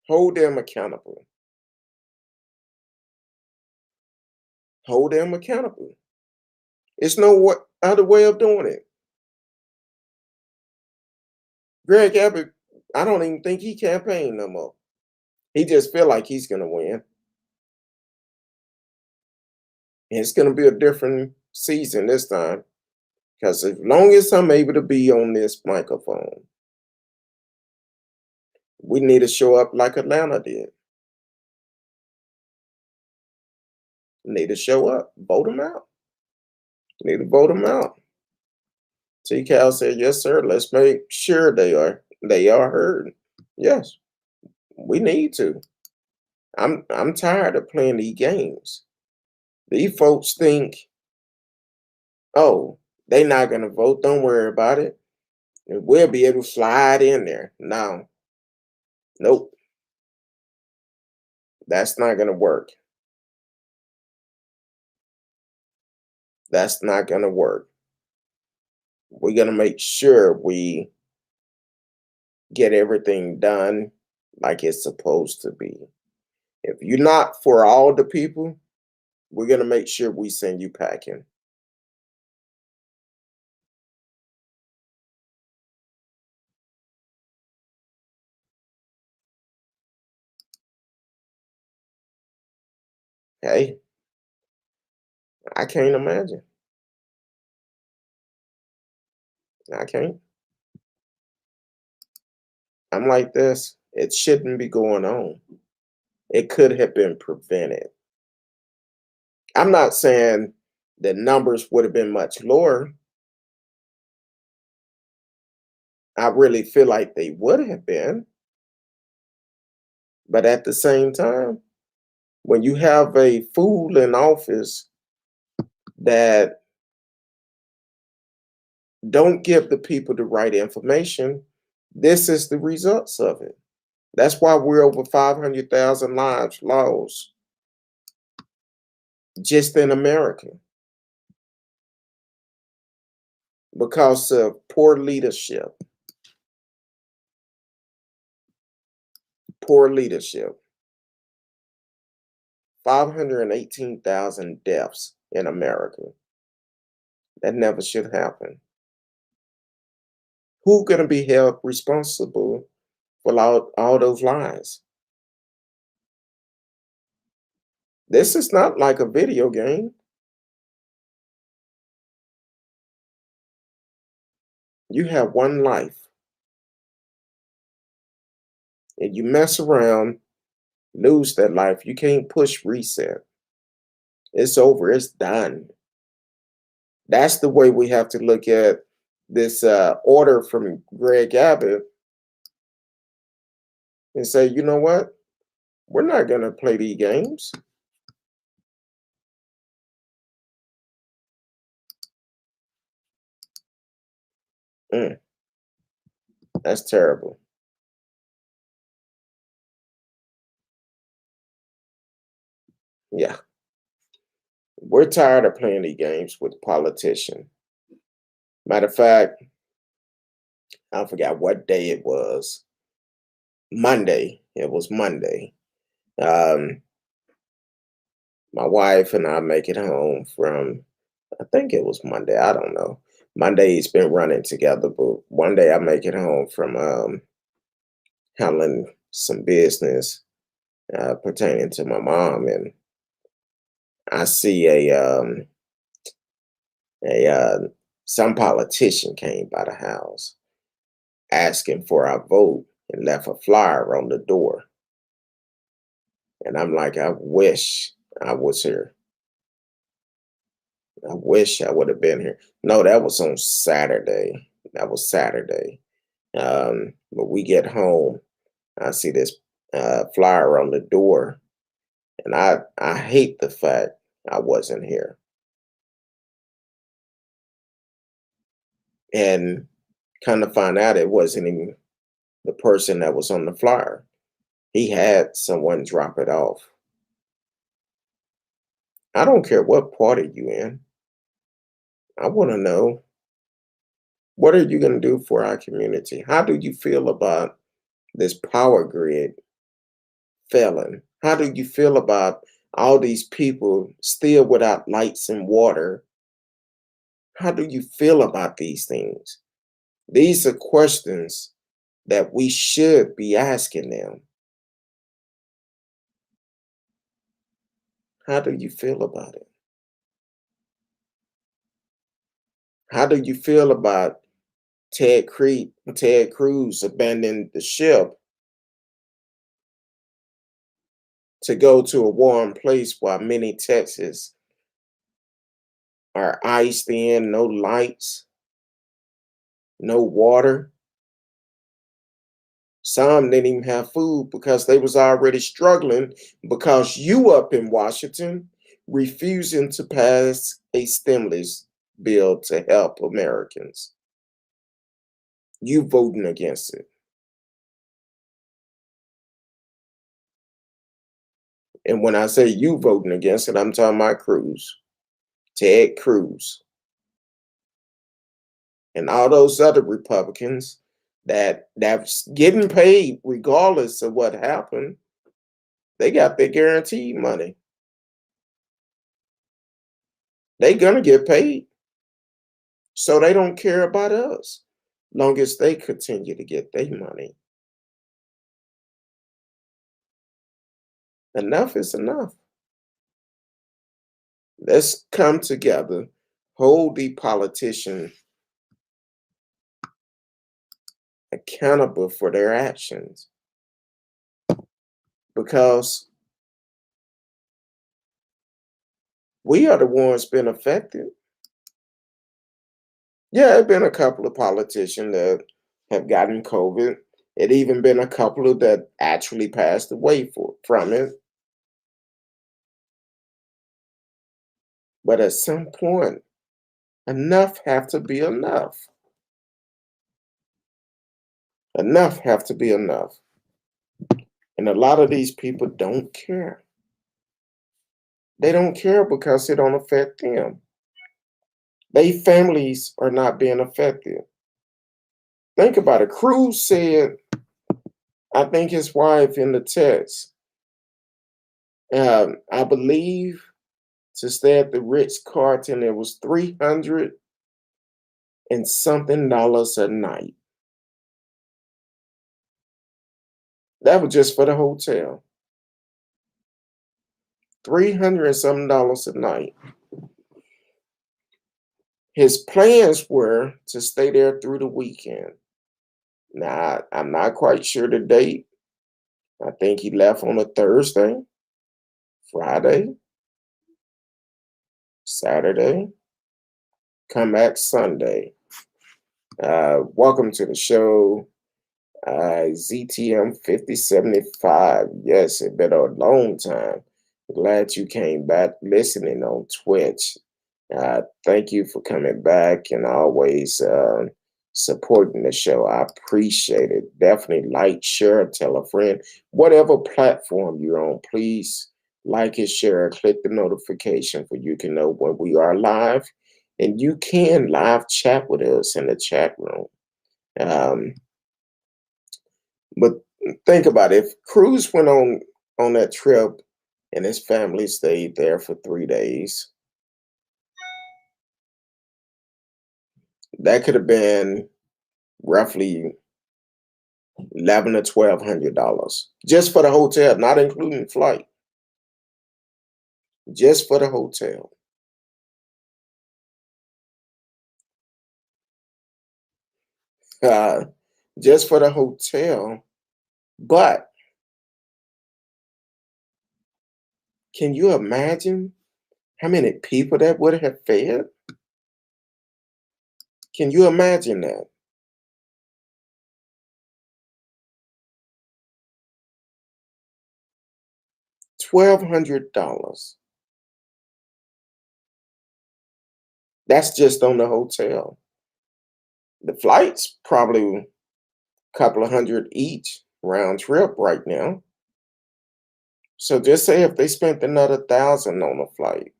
Hold them accountable. Hold them accountable. It's no other way of doing it. Greg Abbott, I don't even think he campaigned no more. He just feel like he's gonna win. And it's gonna be a different season this time. Because as long as I'm able to be on this microphone, we need to show up like Atlanta did. Need to show up. Vote them out. Need to vote them out. T. Cal said, yes, sir. Let's make sure they are heard. Yes, we need to. I'm tired of playing these games. These folks think, oh, they not gonna vote. Don't worry about it. We'll be able to slide in there. No, nope. That's not gonna work. That's not gonna work. We're gonna make sure we get everything done like it's supposed to be. If you're not for all the people, we're gonna make sure we send you packing. Hey, I can't imagine. I can't. I'm like this. It shouldn't be going on. It could have been prevented. I'm not saying the numbers would have been much lower. I really feel like they would have been. But at the same time, when you have a fool in office that don't give the people the right information, this is the results of it. That's why we're over 500,000 lives lost just in America because of poor leadership. Poor leadership. 518,000 deaths in America. That never should happen. Who's going to be held responsible for all those lies? This is not like a video game. You have one life. And you mess around, lose that life. You can't push reset. It's over. It's done. That's the way we have to look at this order from Greg Abbott and say, you know what? We're not going to play these games. That's terrible. Yeah. We're tired of playing these games with politicians. Matter of fact, I forgot what day it was. Monday. It was Monday. Um, my wife and I make it home from, I think it was Monday. I don't know. Monday's been running together, but one day I make it home from handling some business pertaining to my mom, and I see a some politician came by the house asking for our vote and left a flyer on the door. And I'm like, I wish I was here. I wish I would have been here. No, that was on Saturday. That was Saturday. When we get home, I see this flyer on the door, and I hate the fact I wasn't here. And kind of find out it wasn't even the person that was on the flyer. He had someone drop it off. I don't care what party you in. I want to know, what are you going to do for our community? How do you feel about this power grid failing? How do you feel about all these people still without lights and water? How do you feel about these things? These are questions that we should be asking them. How do you feel about it? How do you feel about Ted Cruz abandoning the ship to go to a warm place while many Texas are iced in, no lights, no water? Some didn't even have food because they was already struggling because you up in Washington refusing to pass a stimulus bill to help Americans. You voting against it. And when I say you voting against it, I'm talking about Cruz, Ted Cruz, and all those other Republicans that's getting paid regardless of what happened. They got their guaranteed money. They gonna get paid. So they don't care about us, long as they continue to get their money. Enough is enough. Let's come together, hold the politician accountable for their actions, because we are the ones been affected. Yeah, there have been a couple of politicians that have gotten COVID. It even been a couple of that actually passed away from it. But at some point, enough have to be enough. Enough have to be enough. And a lot of these people don't care. They don't care because it don't affect them. Their families are not being affected. Think about it. Cruz said, I think his wife in the text, I believe to stay at the Ritz Carlton, it was $300 and something a night. That was just for the hotel. $300 and something a night. His plans were to stay there through the weekend. Now, I'm not quite sure the date. I think he left on a Thursday, Friday, Saturday, come back Sunday. Welcome to the show, ZTM 5075. Yes, it's been a long time. Glad you came back listening on Twitch. Thank you for coming back and always supporting the show. I appreciate it. Definitely like, share, tell a friend. Whatever platform you're on, please like and share. Click the notification for you can know when we are live And you can live chat with us in the chat room. Um, but think about it. If Cruz went on that trip and his family stayed there for 3 days, that could have been roughly 11 or $1,200 just for the hotel, not including flight, just for the hotel. Uh, just for the hotel. But can you imagine how many people that would have fed? Can you imagine that? $1,200. That's just on the hotel. The flights probably a couple of hundred each round trip right now. So just say if they spent another 1,000 on a flight.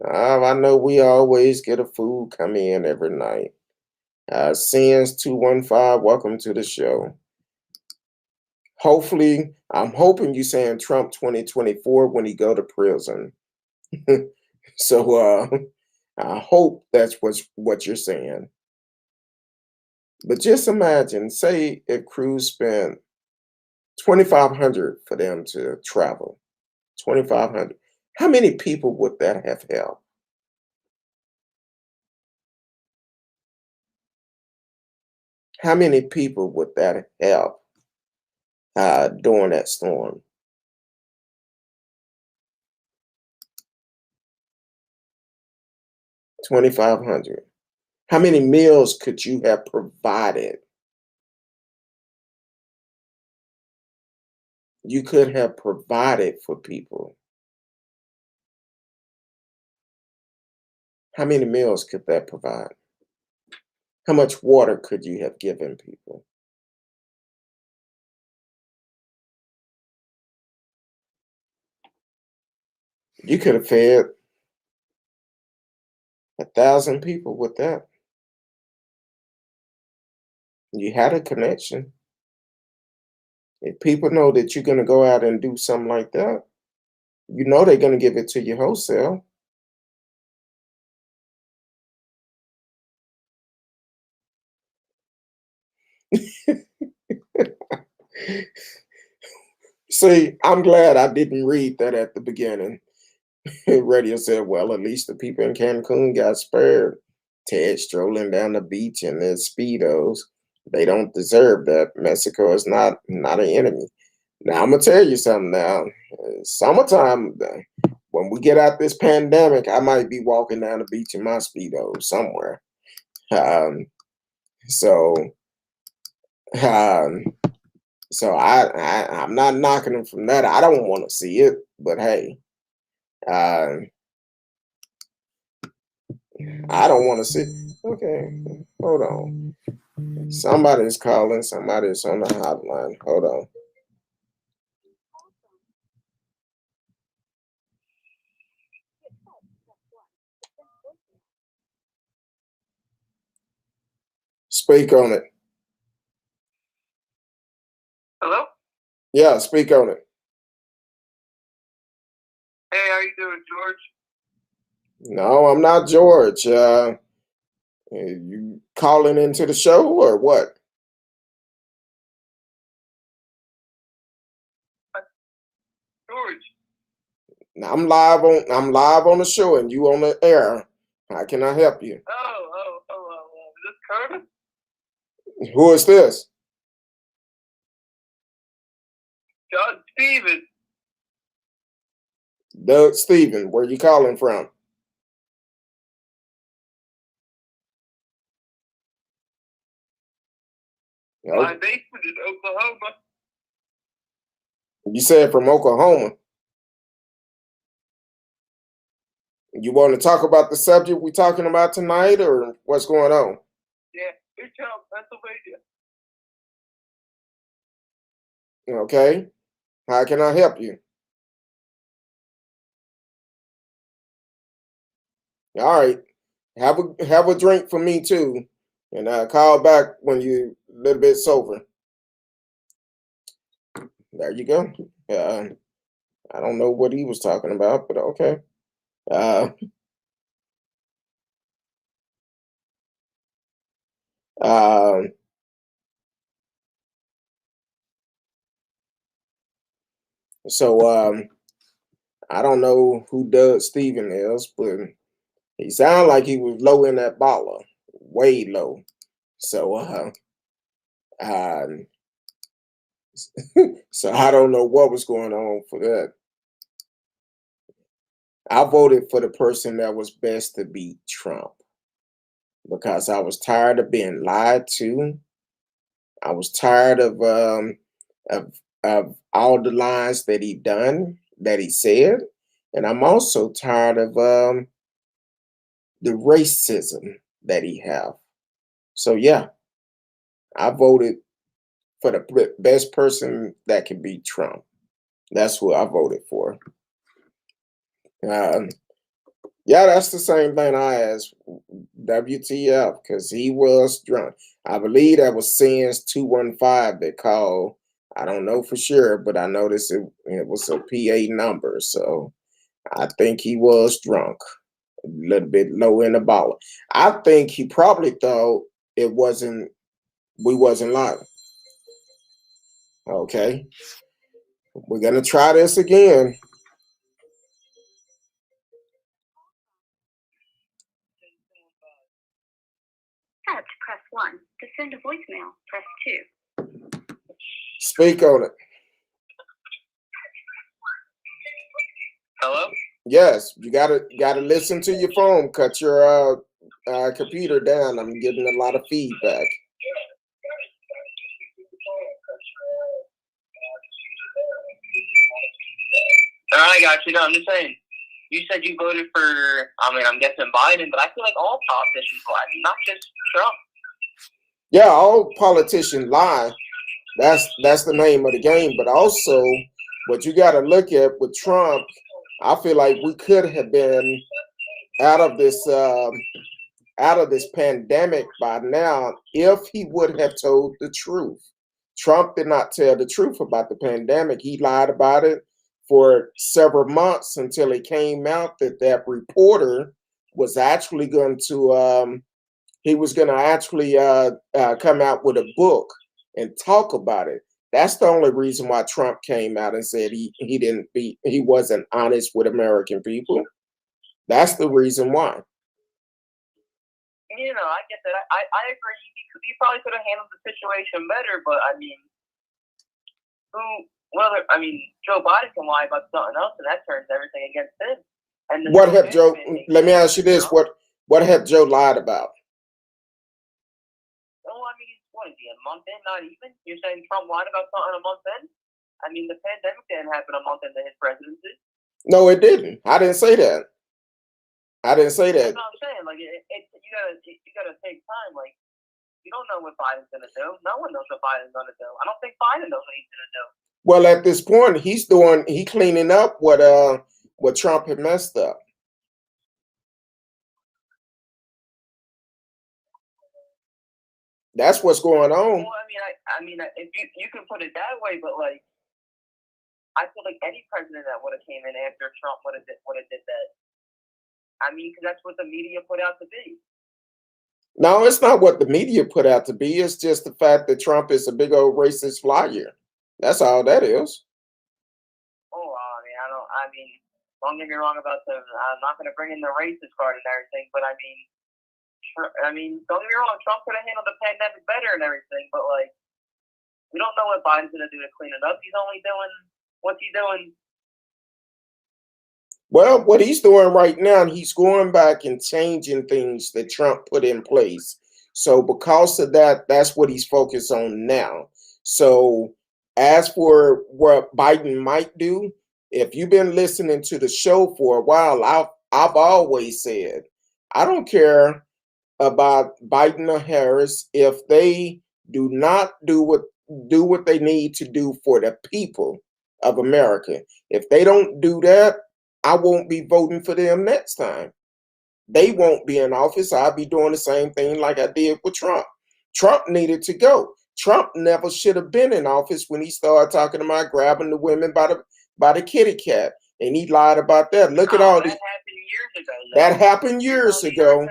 I know we always get a food come in every night. Sins 215, welcome to the show. Hopefully, I'm hoping you saying Trump 2024 when he go to prison. So I hope that's what you're saying. But just imagine, say if Cruz spent 2,500 for them to travel. 2,500. How many people would that have helped? How many people would that help during that storm? 2,500. How many meals could you have provided? You could have provided for people. How many meals could that provide? How much water could you have given people? You could have fed 1,000 people with that. You had a connection. If people know that you're going to go out and do something like that, you know they're going to give it to you wholesale. See, I'm glad I didn't read that at the beginning. Radio said, well, at least the people in Cancun got spared. Ted strolling down the beach in their Speedos. They don't deserve that. Mexico is not an enemy. Now, I'm going to tell you something now. Summertime, when we get out this pandemic, I might be walking down the beach in my Speedos somewhere. Um, so, um, so I'm not knocking them from that. I don't want to see it, but hey, uh, I don't want to see. Okay, hold on. Somebody's calling. Somebody's on the hotline. Hold on. Speak on it. Hello? Yeah, speak on it. Hey, how you doing, George? No, I'm not George. You calling into the show or what? George. I'm live on the show and you on the air. How can I help you? Is this Curtis? Who is this? John Stevens. Doug Steven. Where you calling from? My basement in Oklahoma. You said from Oklahoma. You want to talk about the subject we're talking about tonight or what's going on? Yeah, Newtown, Pennsylvania. Okay. How can I help you? All right. Have a drink for me too, and call back when you a little bit sober. There you go. I don't know what he was talking about, but okay. Uh, um, so I don't know who Doug Steven is, but he sounded like he was low in that baller, way low. So um, so I don't know what was going on for that. I voted for the person that was best to beat Trump because I was tired of being lied to. I was tired of of all the lies that he said, and I'm also tired of the racism that he have. So yeah, I voted for the best person that can beat Trump. That's who I voted for. Um, yeah, that's the same thing I asked. WTF? Because he was drunk. I believe that was Sins 215 that called. I don't know for sure, but I noticed it was a PA number. So I think he was drunk, a little bit low in the ball. I think he probably thought we wasn't lying. Okay, we're gonna try this again. To press 1. To send a voicemail, press 2. Speak on it. Hello? Yes, you gotta listen to your phone. Cut your computer down. I'm getting a lot of feedback. I got you. No, I'm just saying. You said you voted for, I'm guessing Biden, but I feel like all politicians lie, not just Trump. Yeah, all politicians lie. That's the name of the game. But also, what you got to look at with Trump, I feel like we could have been out of this pandemic by now if he would have told the truth. Trump did not tell the truth about the pandemic. He lied about it for several months until it came out that reporter was actually going to he was going to actually come out with a book and talk about it. That's the only reason why Trump came out and said he wasn't honest with American people. That's the reason why. I get that. I agree. He probably could have handled the situation better, but Joe Biden can lie about something else, and that turns everything against him. And what have Joe? Let me ask you this: what have Joe lied about? What is he, a month in? Not even. You're saying Trump lied about something a month in? The pandemic didn't happen a month into his presidency. No, it didn't. I didn't say that. I didn't say that. That's what I'm saying. You gotta take time. You don't know what Biden's gonna do. No one knows what Biden's gonna do. I don't think Biden knows what he's gonna do. Well, at this point, he's cleaning up what Trump had messed up. That's what's going on. Well, if you can put it that way, but I feel like any president that would have came in after Trump would have did that. Because that's what the media put out to be. No, it's not what the media put out to be. It's just the fact that Trump is a big old racist flyer. That's all that is. Oh, don't get me wrong about I'm not going to bring in the racist card and everything, but don't get me wrong. Trump could have handled the pandemic better and everything, but we don't know what Biden's going to do to clean it up. He's only doing what's he doing. Well, what he's doing right now, he's going back and changing things that Trump put in place. So because of that, that's what he's focused on now. So as for what Biden might do, if you've been listening to the show for a while, I've always said, I don't care about Biden or Harris if they do not do what they need to do for the people of America. If they don't do that, I won't be voting for them next time. they won't be in office. I'll be doing the same thing like I did with Trump. Trump needed to go. Trump never should have been in office when he started talking about grabbing the women by the kitty cat, and he lied about that. Look at all that the happened years ago. that happened years ago.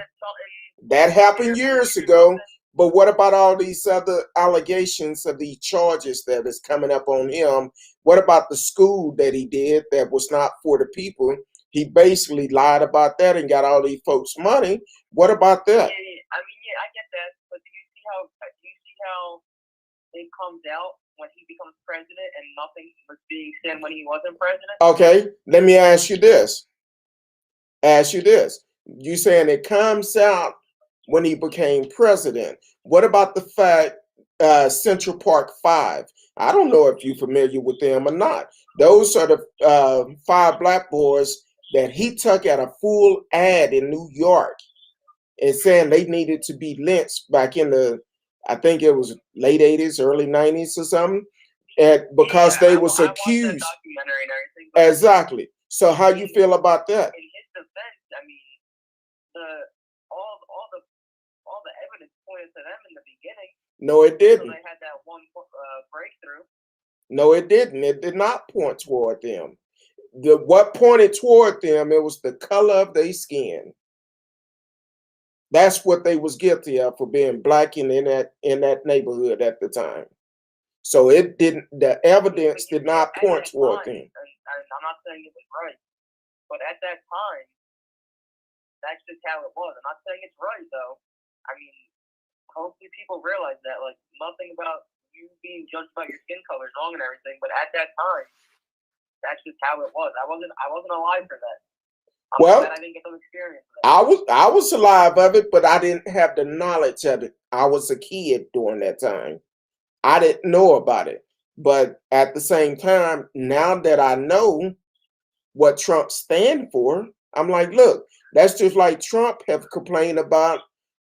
That happened years ago. But what about all these other allegations of these charges that is coming up on him? What about the school that he did that was not for the people? He basically lied about that and got all these folks money. What about that? Yeah, I mean, yeah, I get that. But do you see how it comes out when he becomes president and nothing was being said when he wasn't president? Okay, let me ask you this. You saying it comes out when he became president. What about the fact Central Park 5? I don't know if you're familiar with them or not. Those are the 5 black boys that he took at a full ad in New York and saying they needed to be lynched back in the, I think it was late 80s, early 90s or something, because they was accused. Documentary and everything, exactly. So how you feel about that? In his defense, I mean, all the evidence pointed to them in the beginning. No, it didn't. So they had that one breakthrough. No, it didn't. It did not point toward them. What pointed toward them, it was the color of their skin. That's what they was guilty of, for being black in that neighborhood at the time. So it didn't. The evidence did not point toward them. And I'm not saying it was right, but at that time, that's just how it was. I'm not saying it's right though. I mean, hopefully people realize that, like, nothing about you being judged by your skin color is wrong and everything. But at that time, that's just how it was. I wasn't alive for that. I didn't get those experiences. I was alive of it, but I didn't have the knowledge of it. I was a kid during that time. I didn't know about it. But at the same time, now that I know what Trump stands for, I'm like, look, that's just like Trump have complained about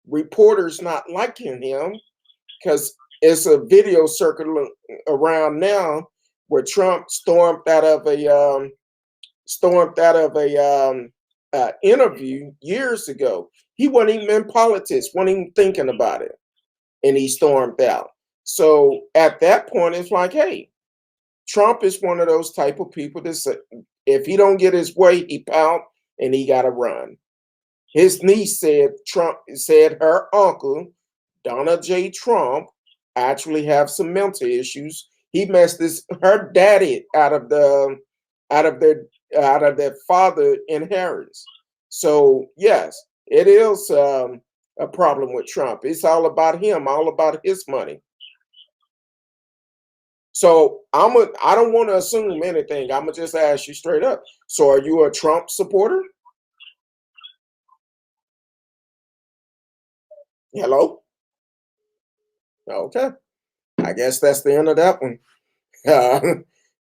reporters not liking him, because it's a video circling around now where Trump stormed out of a interview years ago. He wasn't even in politics, wasn't even thinking about it, and he stormed out. So at that point, it's like, hey, Trump is one of those type of people that say, if he don't get his way, he pout and he got to run. His niece said her uncle, Donald J. Trump, actually have some mental issues. He messed her daddy out of their father inheritance. So yes, it is a problem with Trump. It's all about him, all about his money. So I don't want to assume anything. I'm gonna just ask you straight up. So are you a Trump supporter? Hello? Okay. I guess that's the end of that one.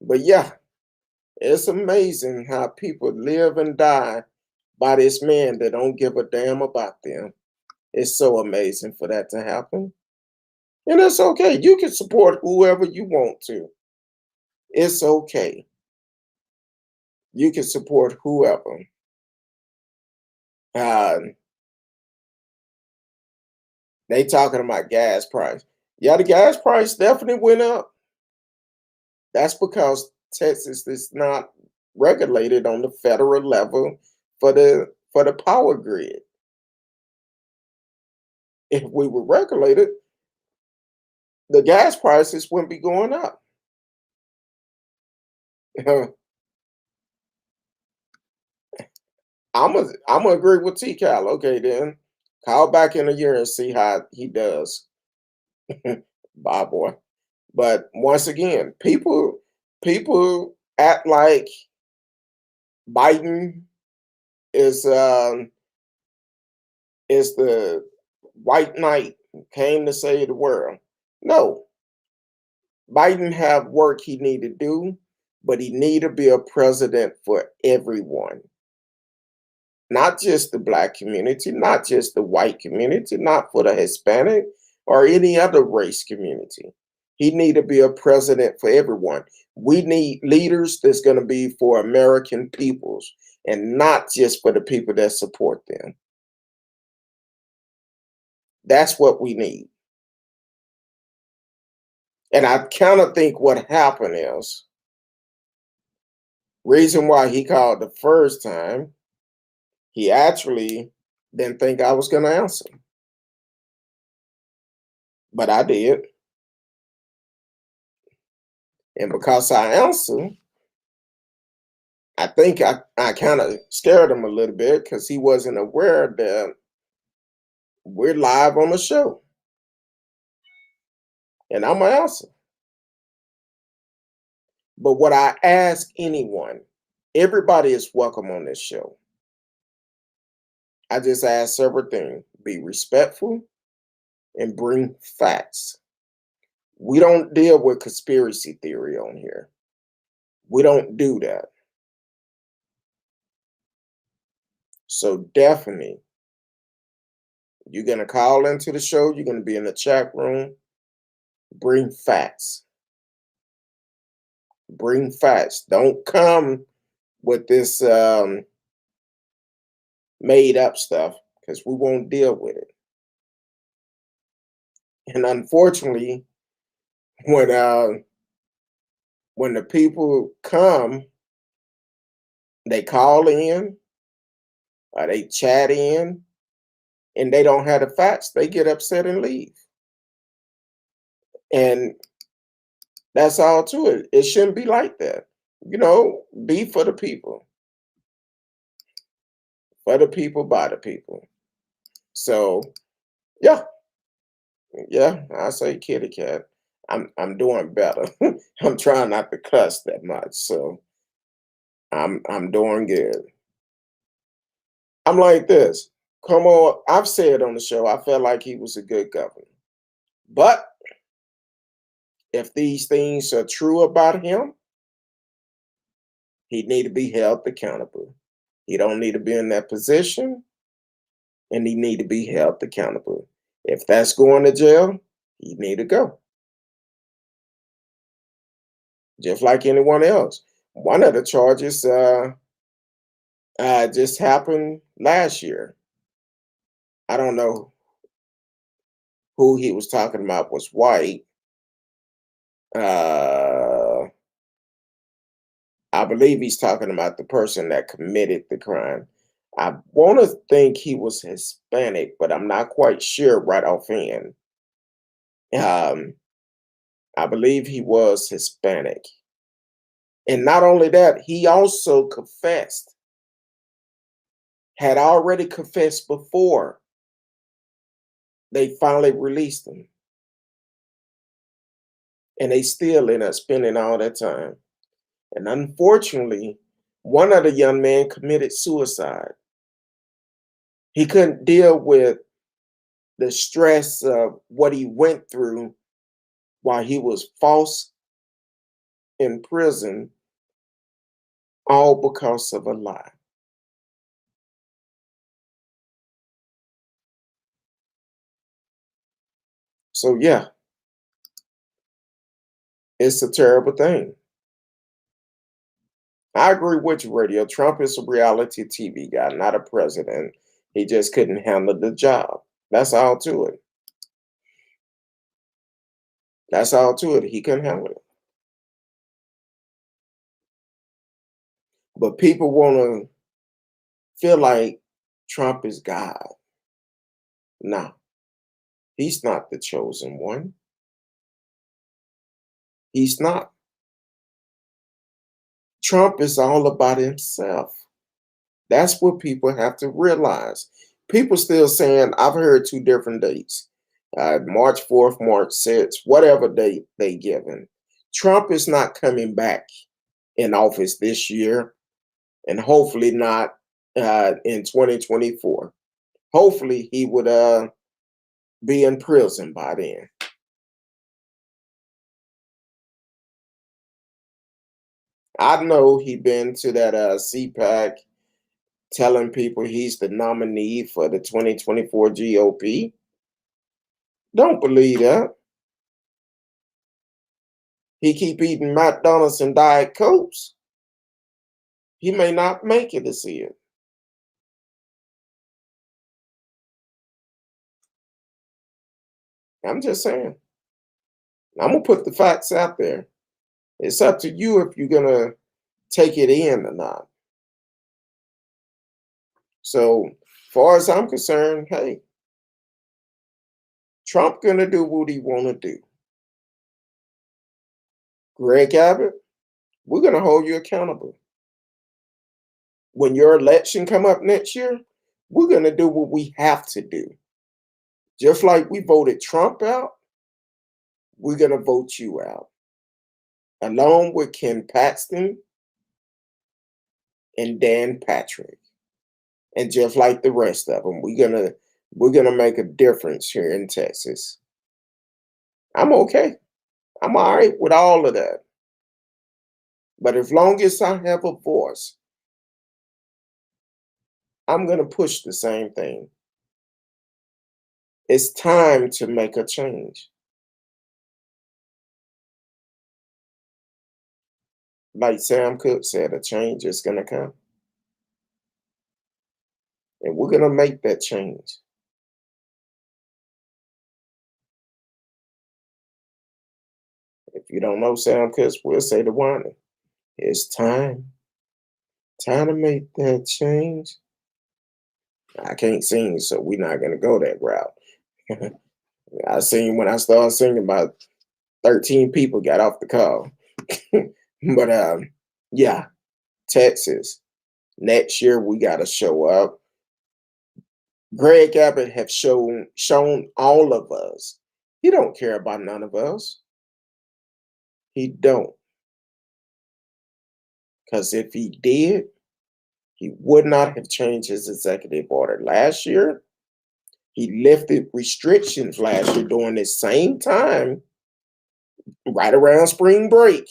But yeah, it's amazing how people live and die by this man that don't give a damn about them. It's so amazing for that to happen. And it's okay. You can support whoever you want to. It's okay. You can support whoever. They talking about gas price. Yeah, the gas price definitely went up. That's because Texas is not regulated on the federal level for the power grid. If we were regulated, the gas prices wouldn't be going up. I'm gonna agree with T-Cal. Okay, then call back in a year and see how he does. Bye, boy. But once again, people act like Biden is the white knight who came to save the world. No, Biden have work he need to do, but he need to be a president for everyone. Not just the black community, not just the white community, not for the Hispanic or any other race community. He need to be a president for everyone. We need leaders that's going to be for American peoples and not just for the people that support them. That's what we need. And I kind of think what happened is reason why he called the first time, he actually didn't think I was going to answer. But I did. And because I answered, I think I kind of scared him a little bit because he wasn't aware that we're live on the show. And I'm going to answer. But what I ask anyone, everybody is welcome on this show. I just ask several things. Be respectful and bring facts. We don't deal with conspiracy theory on here. We don't do that. So definitely, you're going to call into the show. You're going to be in the chat room. Bring facts. Bring facts. Don't come with this made up stuff because we won't deal with it. And unfortunately, when the people come, they call in or they chat in and they don't have the facts, they get upset and leave. And that's all to it. It shouldn't be like that. Be for the people. For the people, by the people. So, yeah, I say kitty cat. I'm doing better. I'm trying not to cuss that much, so I'm doing good. I'm like this. Come on, I've said on the show, I felt like he was a good governor. But if these things are true about him, he need to be held accountable. He don't need to be in that position, and he need to be held accountable. If that's going to jail, he need to go. Just like anyone else. One of the charges just happened last year. I don't know who he was talking about was white. I believe he's talking about the person that committed the crime. I want to think he was Hispanic, but I'm not quite sure right offhand. I believe he was Hispanic. And not only that, he also confessed, had already confessed before they finally released him. And they still end up spending all that time. And unfortunately, one of the young men committed suicide. He couldn't deal with the stress of what he went through while he was false in prison, all because of a lie. So yeah, it's a terrible thing. I agree with you, Radio. Trump is a reality TV guy, not a president. He just couldn't handle the job. That's all to it. That's all to it. He couldn't handle it. But people want to feel like Trump is God. No, he's not the chosen one. He's not. Trump is all about himself. That's what people have to realize. People still saying, I've heard two different dates, March 4th, March 6th, whatever date they given. Trump is not coming back in office this year, and hopefully not in 2024. Hopefully he would be in prison by then. I know he been to that CPAC telling people he's the nominee for the 2024 GOP. Don't believe that. He keep eating McDonald's and Diet Cokes. He may not make it to see it. I'm just saying. I'm going to put the facts out there. It's up to you if you're going to take it in or not. So, far as I'm concerned, hey, Trump going to do what he want to do. Greg Abbott, we're going to hold you accountable. When your election come up next year, we're going to do what we have to do. Just like we voted Trump out, we're going to vote you out. Along with Ken Paxton and Dan Patrick. And just like the rest of them, we're gonna make a difference here in Texas. I'm okay. I'm all right with all of that. But as long as I have a voice, I'm gonna push the same thing. It's time to make a change. Like Sam Cooke said, a change is gonna come. And we're gonna make that change. If you don't know Sam Cooke, we'll say the one. It's time. Time to make that change. I can't sing, so we're not gonna go that route. I sing when I started singing, about 13 people got off the call. But yeah, Texas. Next year we gotta show up. Greg Abbott have shown all of us. He don't care about none of us. He don't. Because if he did, he would not have changed his executive order last year. He lifted restrictions last year during the same time, right around spring break.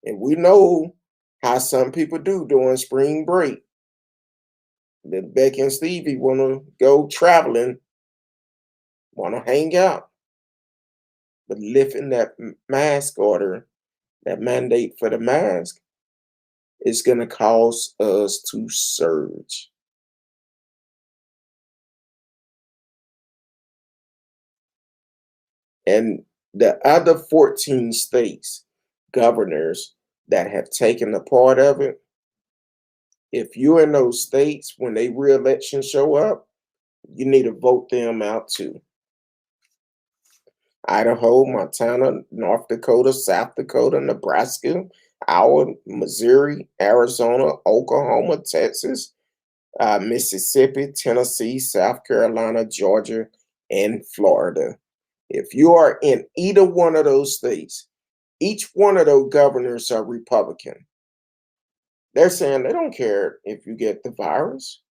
And we know how some people do during spring break. That Becky and Stevie want to go traveling, want to hang out. But lifting that mask order, that mandate for the mask, is going to cause us to surge. And the other 14 states, governors that have taken a part of it, if you're in those states when they re-election show up, you need to vote them out too. Idaho, Montana, North Dakota, South Dakota, Nebraska, Iowa, Missouri, Arizona, Oklahoma, Texas, Mississippi, Tennessee, South Carolina, Georgia, and Florida. If you are in either one of those states, each one of those governors are Republican. They're saying they don't care if you get the virus.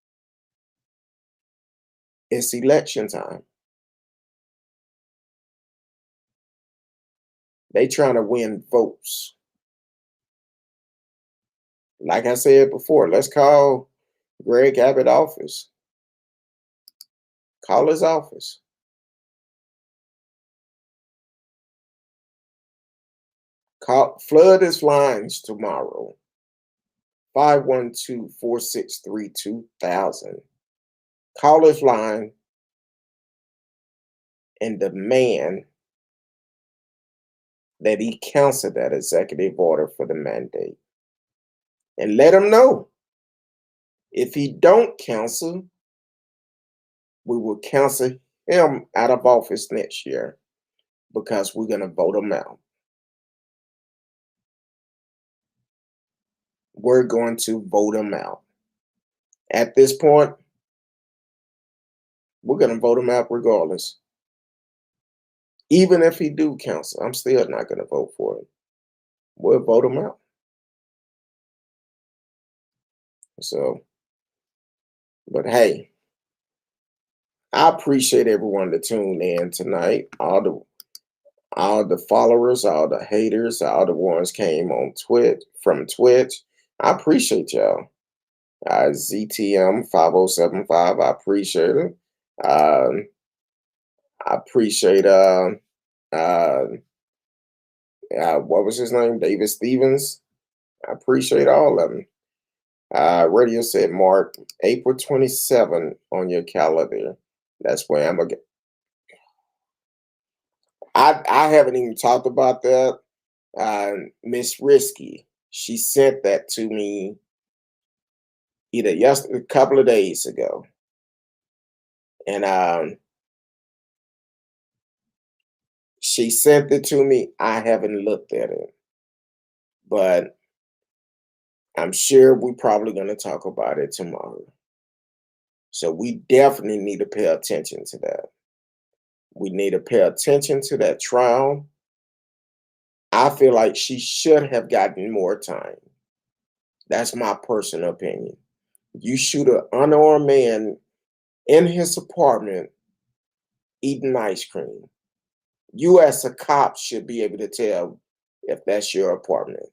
It's election time. They trying to win votes. Like I said before, let's call Greg Abbott office. Call his office. Flood his lines tomorrow. 512-463-2000. Call his line and demand that he cancel that executive order for the mandate. And let him know, if he don't cancel, we will cancel him out of office next year, because we're going to vote him out. We're going to vote him out. At this point, we're going to vote him out regardless. Even if he do cancel, I'm still not going to vote for him. We'll vote him out. So, but hey, I appreciate everyone that tuned in tonight. All the followers, all the haters, all the ones came on from Twitch. I appreciate y'all. ZTM 5075, I appreciate it. I appreciate what was his name? David Stevens. I appreciate all of them. Radio said, Mark, April 27 on your calendar. That's where I'm gonna get. I haven't even talked about that. Miss Risky, she sent that to me either yesterday, a couple of days ago, and she sent it to me. I haven't looked at it, but I'm sure we're probably going to talk about it tomorrow. So we definitely need to pay attention to that. We need to pay attention to that trial. I feel like she should have gotten more time. That's my personal opinion. You shoot an unarmed man in his apartment eating ice cream. You, as a cop, should be able to tell if that's your apartment.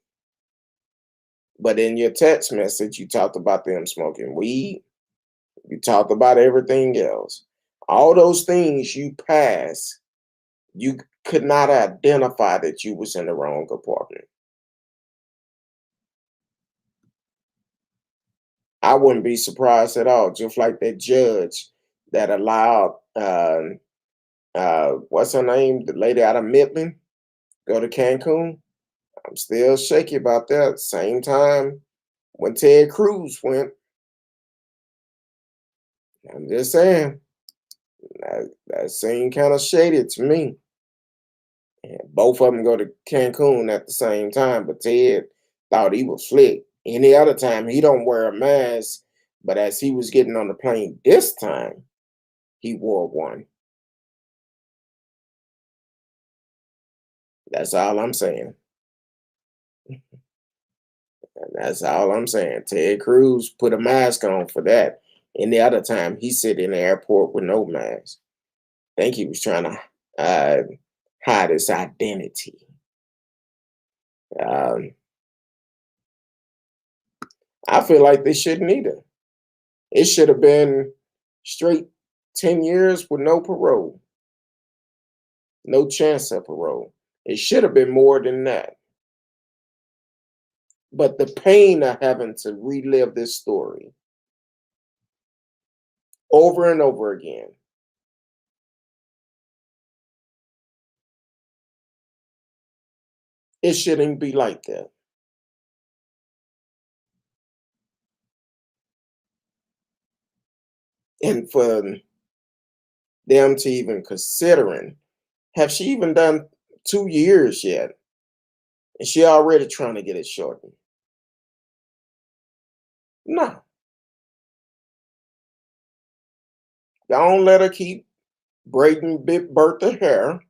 But in your text message, you talked about them smoking weed. You talked about everything else. All those things you passed, you could not identify that you was in the wrong apartment. I wouldn't be surprised at all, just like that judge that allowed what's her name, the lady out of Midland, go to Cancun. I'm still shaky about that. Same time when Ted Cruz went. I'm just saying that seemed kind of shady to me. And both of them go to Cancun at the same time, but Ted thought he was slick. Any other time he don't wear a mask, but as he was getting on the plane this time, he wore one. That's all I'm saying. And that's all I'm saying. Ted Cruz put a mask on for that. Any other time he sit in the airport with no mask. I think he was trying to hide his identity. Um, I feel like they shouldn't either. It should have been straight 10 years with no parole, no chance of parole. It should have been more than that. But the pain of having to relive this story over and over again, it shouldn't be like that. And for them to even considering, have she even done 2 years yet? And she already trying to get it shortened. No. Don't let her keep braiding Big Bertha hair.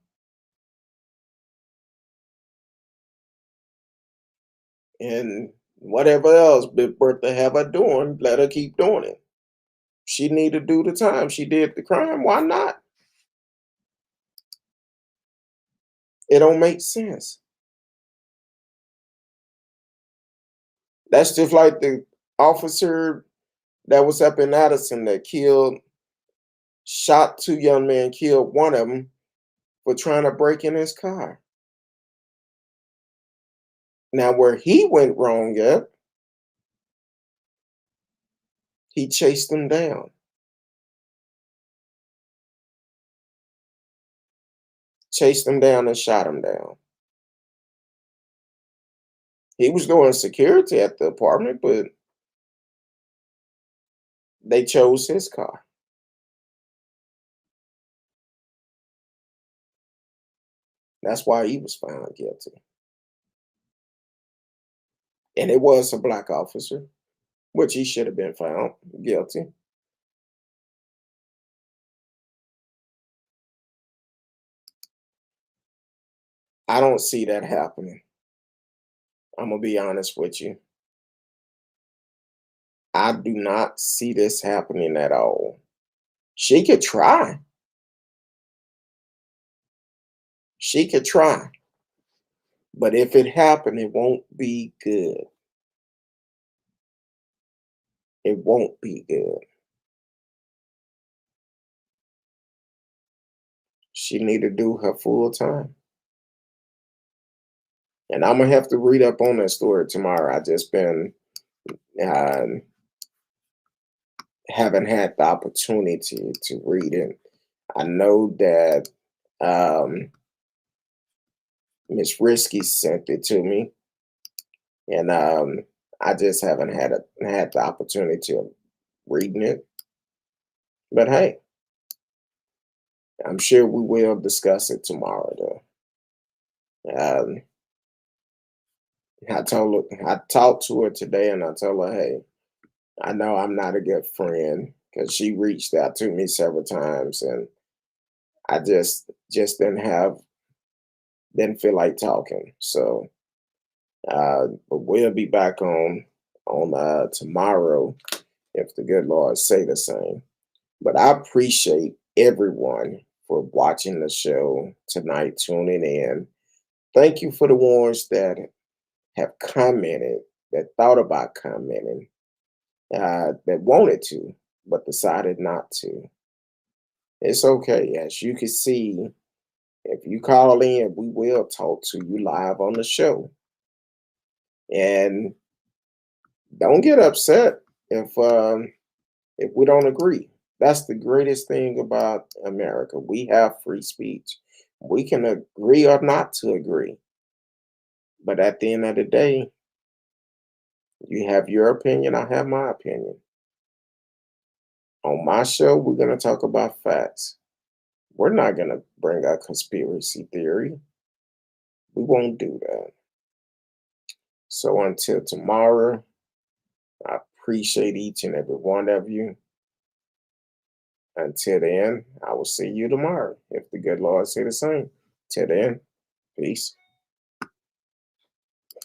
And whatever else Big Bertha have her doing, let her keep doing it. She need to do the time. She did the crime. Why not? It don't make sense. That's just like the officer that was up in Addison that shot two young men, killed one of them for trying to break in his car. Now, where he went wrong at, he chased them down. Chased them down and shot them down. He was doing security at the apartment, but they chose his car. That's why he was found guilty. And it was a black officer, which he should have been found guilty. I don't see that happening. I'm going to be honest with you. I do not see this happening at all. She could try. She could try. But if it happened, it won't be good. It won't be good. She need to do her full time. And I'm going to have to read up on that story tomorrow. I just been haven't had the opportunity to read it. I know that Miss Risky sent it to me, and I just haven't had the opportunity of reading it. But hey, I'm sure we will discuss it tomorrow, though. Um, I talked to her today, and I told her, hey, I know I'm not a good friend because she reached out to me several times, and I just didn't feel like talking. So, but we'll be back on tomorrow if the good Lord say the same. But I appreciate everyone for watching the show tonight, tuning in. Thank you for the ones that have commented, that thought about commenting, that wanted to, but decided not to. It's okay. As you can see, if you call in, we will talk to you live on the show. And don't get upset if we don't agree. That's the greatest thing about America. We have free speech. We can agree or not to agree. But at the end of the day, you have your opinion, I have my opinion. On my show, we're going to talk about facts. We're not going to bring a conspiracy theory. We won't do that. So until tomorrow, I appreciate each and every one of you. Until then, I will see you tomorrow if the good Lord say the same. Till then, peace.